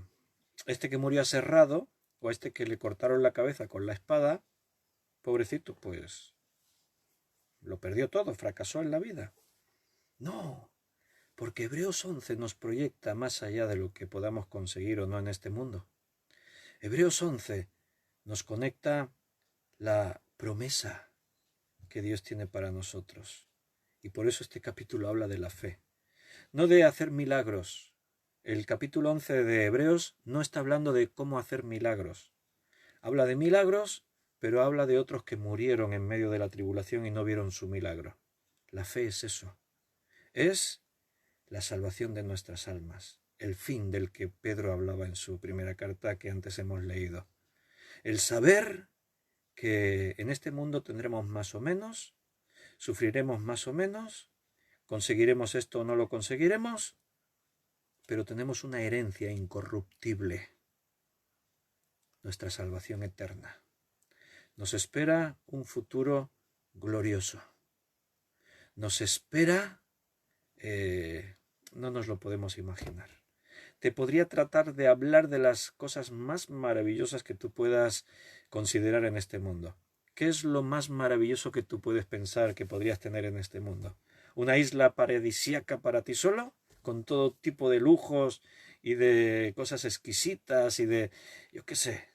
que murió aserrado, o este que le cortaron la cabeza con la espada, pobrecito, pues lo perdió todo, fracasó en la vida. No, porque Hebreos 11 nos proyecta más allá de lo que podamos conseguir o no en este mundo. Hebreos 11 nos conecta la promesa que Dios tiene para nosotros. Y por eso este capítulo habla de la fe. No de hacer milagros. El capítulo 11 de Hebreos no está hablando de cómo hacer milagros. Habla de milagros, pero habla de otros que murieron en medio de la tribulación y no vieron su milagro. La fe es eso. Es la salvación de nuestras almas. El fin del que Pedro hablaba en su primera carta que antes hemos leído. El saber que en este mundo tendremos más o menos, sufriremos más o menos, conseguiremos esto o no lo conseguiremos, pero tenemos una herencia incorruptible, nuestra salvación eterna. Nos espera un futuro glorioso. Nos espera, no nos lo podemos imaginar. Te podría tratar de hablar de las cosas más maravillosas que tú puedas considerar en este mundo. ¿Qué es lo más maravilloso que tú puedes pensar que podrías tener en este mundo? ¿Una isla paradisíaca para ti solo? Con todo tipo de lujos y de cosas exquisitas y de, yo qué sé.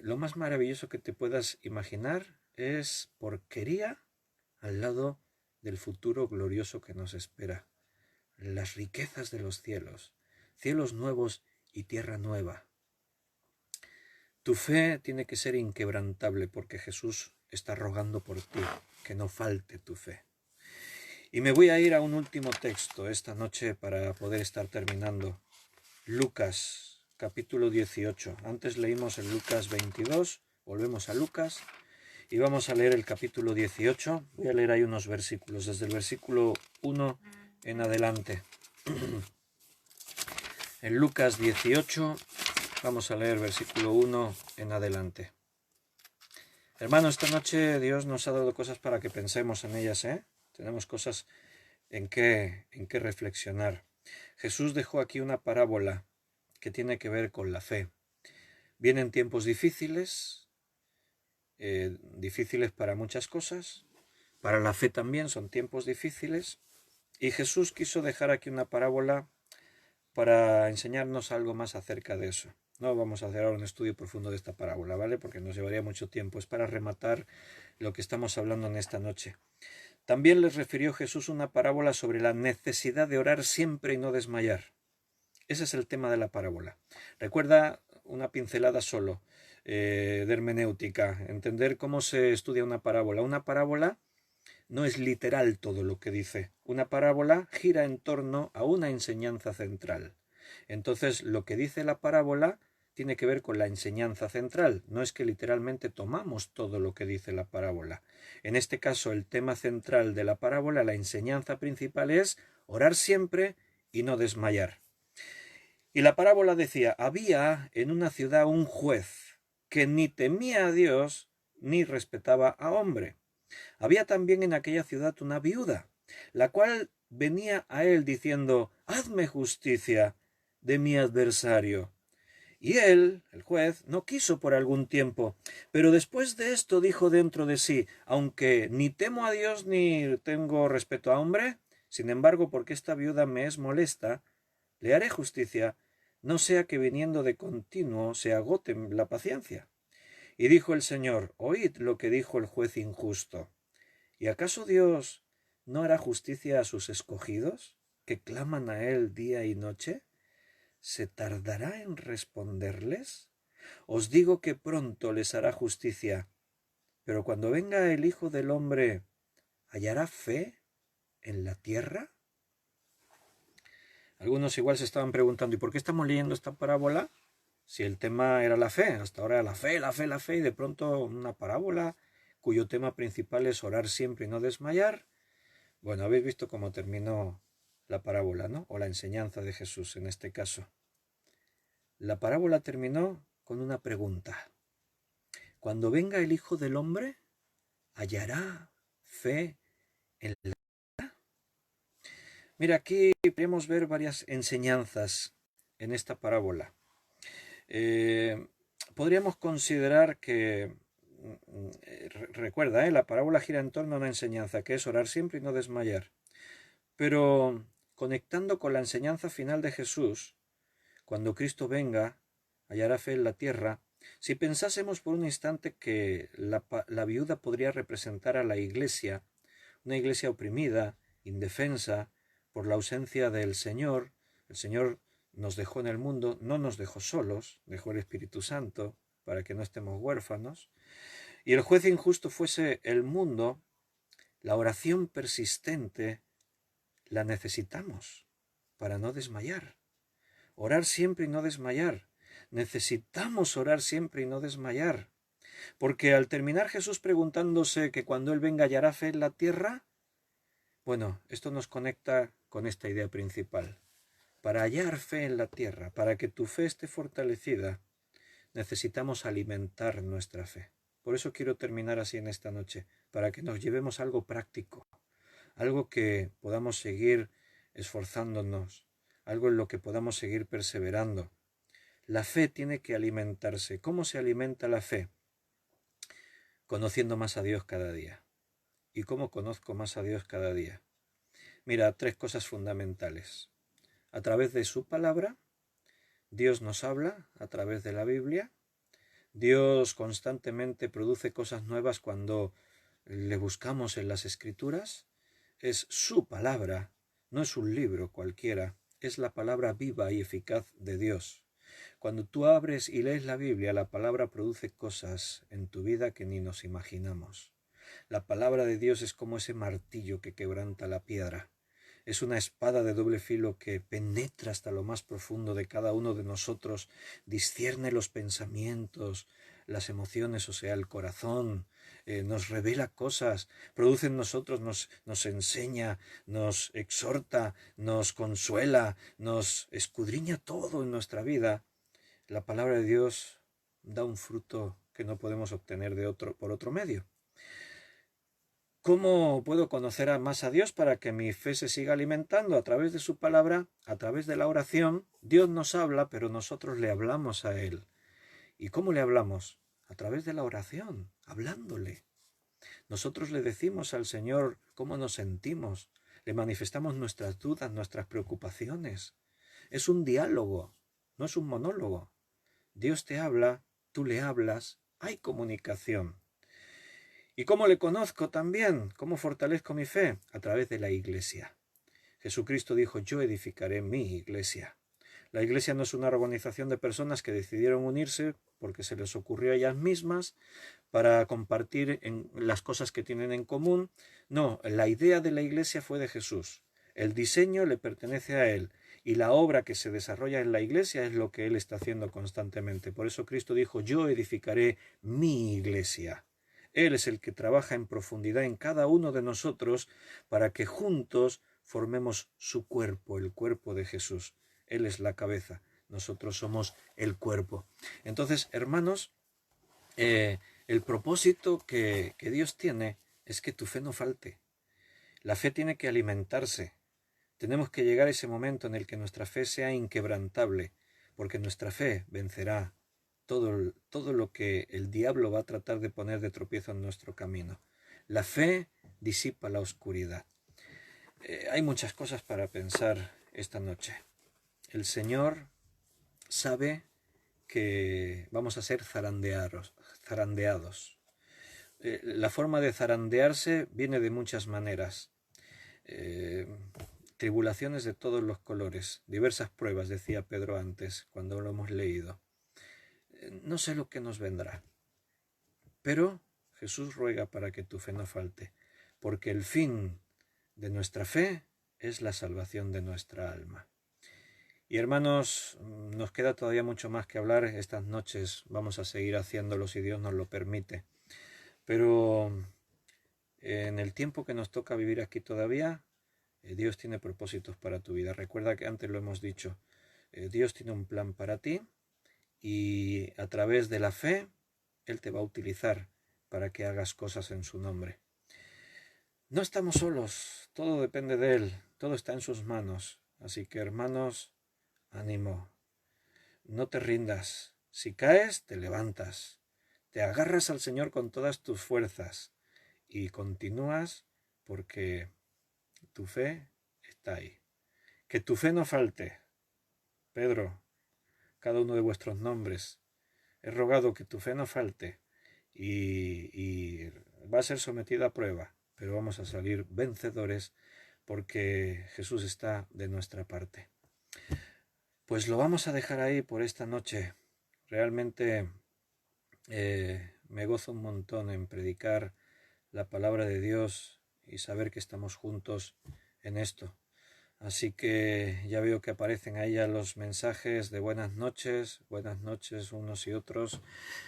Lo más maravilloso que te puedas imaginar es porquería al lado del futuro glorioso que nos espera. Las riquezas de los cielos, cielos nuevos y tierra nueva. Tu fe tiene que ser inquebrantable porque Jesús está rogando por ti, que no falte tu fe. Y me voy a ir a un último texto esta noche para poder estar terminando. Lucas, capítulo 18. Antes leímos el Lucas 22, volvemos a Lucas y vamos a leer el capítulo 18. Voy a leer ahí unos versículos, desde el versículo 1 en adelante. En Lucas 18 vamos a leer versículo 1 en adelante. Hermano, esta noche Dios nos ha dado cosas para que pensemos en ellas, ¿eh? Tenemos cosas en qué reflexionar. Jesús dejó aquí una parábola que tiene que ver con la fe. Vienen tiempos difíciles, difíciles para muchas cosas, para la fe también son tiempos difíciles, y Jesús quiso dejar aquí una parábola para enseñarnos algo más acerca de eso. No vamos a hacer ahora un estudio profundo de esta parábola, ¿vale? Porque nos llevaría mucho tiempo. Es para rematar lo que estamos hablando en esta noche. También les refirió Jesús una parábola sobre la necesidad de orar siempre y no desmayar. Ese es el tema de la parábola. Recuerda una pincelada solo de hermenéutica, entender cómo se estudia una parábola. Una parábola no es literal todo lo que dice. Una parábola gira en torno a una enseñanza central. Entonces, lo que dice la parábola tiene que ver con la enseñanza central. No es que literalmente tomamos todo lo que dice la parábola. En este caso, el tema central de la parábola, la enseñanza principal es orar siempre y no desmayar. Y la parábola decía, había en una ciudad un juez que ni temía a Dios ni respetaba a hombre. Había también en aquella ciudad una viuda, la cual venía a él diciendo, hazme justicia de mi adversario. Y él, el juez, no quiso por algún tiempo, pero después de esto dijo dentro de sí, aunque ni temo a Dios ni tengo respeto a hombre, sin embargo, porque esta viuda me es molesta, le haré justicia, no sea que viniendo de continuo se agote la paciencia. Y dijo el Señor, oíd lo que dijo el juez injusto. ¿Y acaso Dios no hará justicia a sus escogidos, que claman a él día y noche? ¿Se tardará en responderles? Os digo que pronto les hará justicia. Pero cuando venga el Hijo del Hombre, ¿hallará fe en la tierra? Algunos igual se estaban preguntando, ¿y por qué estamos leyendo esta parábola? Si el tema era la fe, hasta ahora la fe, la fe, la fe, y de pronto una parábola cuyo tema principal es orar siempre y no desmayar. Bueno, habéis visto cómo terminó la parábola, ¿no? O la enseñanza de Jesús en este caso. La parábola terminó con una pregunta. Cuando venga el Hijo del Hombre, ¿hallará fe en la... Mira, aquí podemos ver varias enseñanzas en esta parábola. Podríamos considerar que, recuerda, la parábola gira en torno a una enseñanza que es orar siempre y no desmayar. Pero conectando con la enseñanza final de Jesús, cuando Cristo venga, hallará fe en la tierra. Si pensásemos por un instante que la viuda podría representar a la iglesia, una iglesia oprimida, indefensa, por la ausencia del Señor, el Señor nos dejó en el mundo, no nos dejó solos, dejó el Espíritu Santo para que no estemos huérfanos, y el juez injusto fuese el mundo, la oración persistente la necesitamos para no desmayar. Orar siempre y no desmayar. Necesitamos orar siempre y no desmayar. Porque al terminar Jesús preguntándose que cuando Él venga hallará fe en la tierra, bueno, esto nos conecta con esta idea principal. Para hallar fe en la tierra, para que tu fe esté fortalecida, necesitamos alimentar nuestra fe. Por eso quiero terminar así en esta noche, para que nos llevemos algo práctico, algo que podamos seguir esforzándonos, algo en lo que podamos seguir perseverando. La fe tiene que alimentarse. ¿Cómo se alimenta la fe? Conociendo más a Dios cada día. ¿Y cómo conozco más a Dios cada día? Mira, 3 cosas fundamentales. A través de su palabra, Dios nos habla a través de la Biblia. Dios constantemente produce cosas nuevas cuando le buscamos en las Escrituras. Es su palabra, no es un libro cualquiera, es la palabra viva y eficaz de Dios. Cuando tú abres y lees la Biblia, la palabra produce cosas en tu vida que ni nos imaginamos. La palabra de Dios es como ese martillo que quebranta la piedra. Es una espada de doble filo que penetra hasta lo más profundo de cada uno de nosotros, discierne los pensamientos, las emociones, o sea, el corazón, nos revela cosas, produce en nosotros, nos enseña, nos exhorta, nos consuela, nos escudriña todo en nuestra vida. La palabra de Dios da un fruto que no podemos obtener por otro medio. ¿Cómo puedo conocer más a Dios para que mi fe se siga alimentando? A través de su palabra, a través de la oración. Dios nos habla, pero nosotros le hablamos a Él. ¿Y cómo le hablamos? A través de la oración, hablándole. Nosotros le decimos al Señor cómo nos sentimos, le manifestamos nuestras dudas, nuestras preocupaciones. Es un diálogo, no es un monólogo. Dios te habla, tú le hablas, hay comunicación. ¿Y cómo le conozco también? ¿Cómo fortalezco mi fe? A través de la iglesia. Jesucristo dijo, yo edificaré mi iglesia. La iglesia no es una organización de personas que decidieron unirse porque se les ocurrió a ellas mismas para compartir en las cosas que tienen en común. No, la idea de la iglesia fue de Jesús. El diseño le pertenece a Él y la obra que se desarrolla en la iglesia es lo que Él está haciendo constantemente. Por eso Cristo dijo, yo edificaré mi iglesia. Él es el que trabaja en profundidad en cada uno de nosotros para que juntos formemos su cuerpo, el cuerpo de Jesús. Él es la cabeza, nosotros somos el cuerpo. Entonces, hermanos, el propósito que Dios tiene es que tu fe no falte. La fe tiene que alimentarse. Tenemos que llegar a ese momento en el que nuestra fe sea inquebrantable, porque nuestra fe vencerá todo lo que el diablo va a tratar de poner de tropiezo en nuestro camino. La fe disipa la oscuridad. Hay muchas cosas para pensar esta noche. El Señor sabe que vamos a ser zarandeados. La forma de zarandearse viene de muchas maneras. Tribulaciones de todos los colores, diversas pruebas, decía Pedro antes, cuando lo hemos leído. No sé lo que nos vendrá, pero Jesús ruega para que tu fe no falte, porque el fin de nuestra fe es la salvación de nuestra alma. Y hermanos, nos queda todavía mucho más que hablar. Estas noches vamos a seguir haciéndolo si Dios nos lo permite. Pero en el tiempo que nos toca vivir aquí todavía, Dios tiene propósitos para tu vida. Recuerda que antes lo hemos dicho, Dios tiene un plan para ti y a través de la fe, Él te va a utilizar para que hagas cosas en su nombre. No estamos solos, todo depende de Él, todo está en sus manos. Así que hermanos, ánimo, no te rindas. Si caes, te levantas, te agarras al Señor con todas tus fuerzas y continúas porque tu fe está ahí. Que tu fe no falte. Pedro, cada uno de vuestros nombres, he rogado que tu fe no falte y va a ser sometida a prueba, pero vamos a salir vencedores porque Jesús está de nuestra parte. Pues lo vamos a dejar ahí por esta noche. Realmente me gozo un montón en predicar la palabra de Dios y saber que estamos juntos en esto. Así que ya veo que aparecen ahí ya los mensajes de buenas noches unos y otros.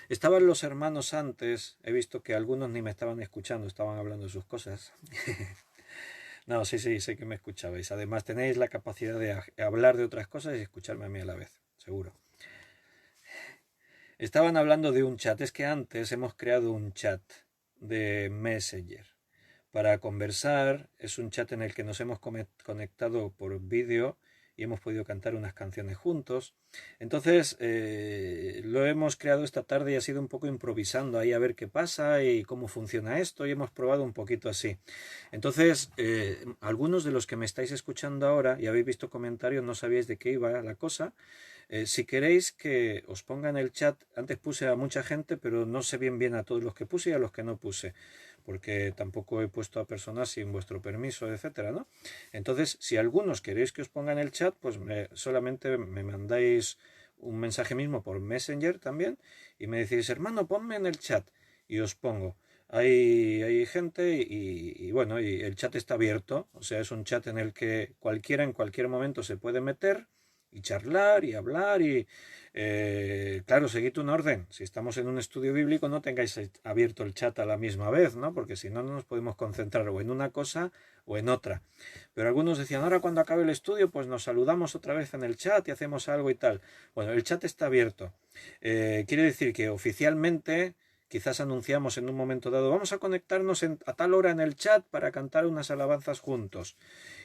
Estaban los hermanos antes, he visto que algunos ni me estaban escuchando, estaban hablando de sus cosas. No, sí, sé que me escuchabais. Además tenéis la capacidad de hablar de otras cosas y escucharme a mí a la vez, seguro. Estaban hablando de un chat, es que antes hemos creado un chat de Messenger para conversar, es un chat en el que nos hemos conectado por vídeo y hemos podido cantar unas canciones juntos. Entonces lo hemos creado esta tarde y ha sido un poco improvisando ahí a ver qué pasa y cómo funciona esto y hemos probado un poquito así. Entonces algunos de los que me estáis escuchando ahora y habéis visto comentarios no sabíais de qué iba la cosa. Si queréis que os ponga en el chat, antes puse a mucha gente, pero no sé bien a todos los que puse y a los que no puse, porque tampoco he puesto a personas sin vuestro permiso, etcétera, ¿no? Entonces, si algunos queréis que os ponga en el chat, pues solamente me mandáis un mensaje mismo por Messenger también y me decís, hermano, ponme en el chat y os pongo. Hay gente y bueno, y el chat está abierto, o sea, es un chat en el que cualquiera en cualquier momento se puede meter y charlar y hablar y claro, seguid un orden. Si estamos en un estudio bíblico no tengáis abierto el chat a la misma vez, ¿no? Porque si no, no nos podemos concentrar o en una cosa o en otra. Pero algunos decían, ahora cuando acabe el estudio pues nos saludamos otra vez en el chat y hacemos algo y tal. Bueno, el chat está abierto. Quiere decir que oficialmente quizás anunciamos en un momento dado, vamos a conectarnos a tal hora en el chat para cantar unas alabanzas juntos.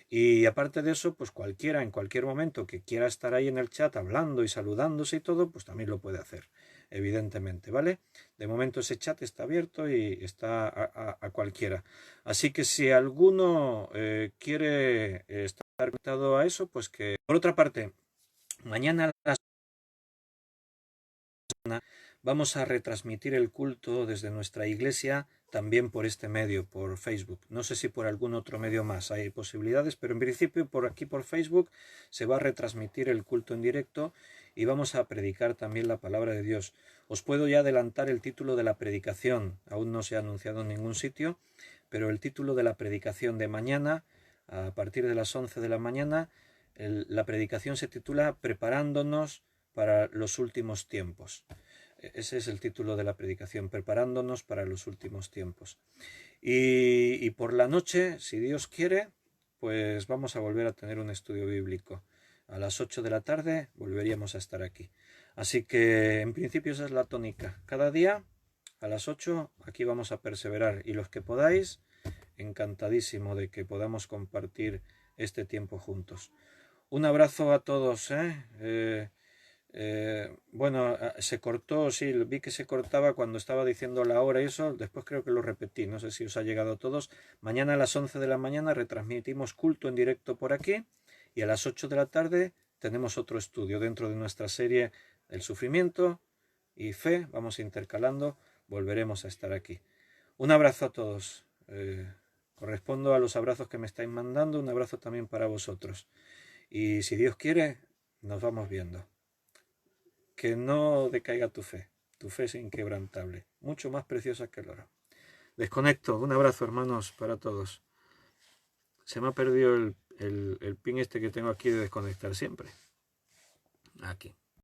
Y aparte de eso, pues cualquiera en cualquier momento que quiera estar ahí en el chat hablando y saludándose y todo, pues también lo puede hacer, evidentemente, ¿vale? De momento ese chat está abierto y está a cualquiera. Así que si alguno quiere estar conectado a eso, pues que... Por otra parte, mañana a las vamos a retransmitir el culto desde nuestra iglesia también por este medio, por Facebook. No sé si por algún otro medio más hay posibilidades, pero en principio por aquí por Facebook se va a retransmitir el culto en directo y vamos a predicar también la palabra de Dios. Os puedo ya adelantar el título de la predicación, aún no se ha anunciado en ningún sitio, pero el título de la predicación de mañana, a partir de las 11 de la mañana, la predicación se titula Preparándonos para los últimos tiempos. Ese es el título de la predicación, preparándonos para los últimos tiempos. Y por la noche, si Dios quiere, pues vamos a volver a tener un estudio bíblico. A las 8 de la tarde volveríamos a estar aquí. Así que en principio esa es la tónica. Cada día a las 8 aquí vamos a perseverar. Y los que podáis, encantadísimo de que podamos compartir este tiempo juntos. Un abrazo a todos, bueno, se cortó, sí, vi que se cortaba cuando estaba diciendo la hora y eso, después creo que lo repetí, no sé si os ha llegado a todos. Mañana a las 11 de la mañana retransmitimos culto en directo por aquí y a las 8 de la tarde tenemos otro estudio dentro de nuestra serie El sufrimiento y fe, vamos intercalando, volveremos a estar aquí. Un abrazo a todos, correspondo a los abrazos que me estáis mandando, un abrazo también para vosotros y si Dios quiere, nos vamos viendo. Que no decaiga tu fe es inquebrantable, mucho más preciosa que el oro. Desconecto, un abrazo hermanos para todos. Se me ha perdido el pin este que tengo aquí de desconectar siempre. Aquí.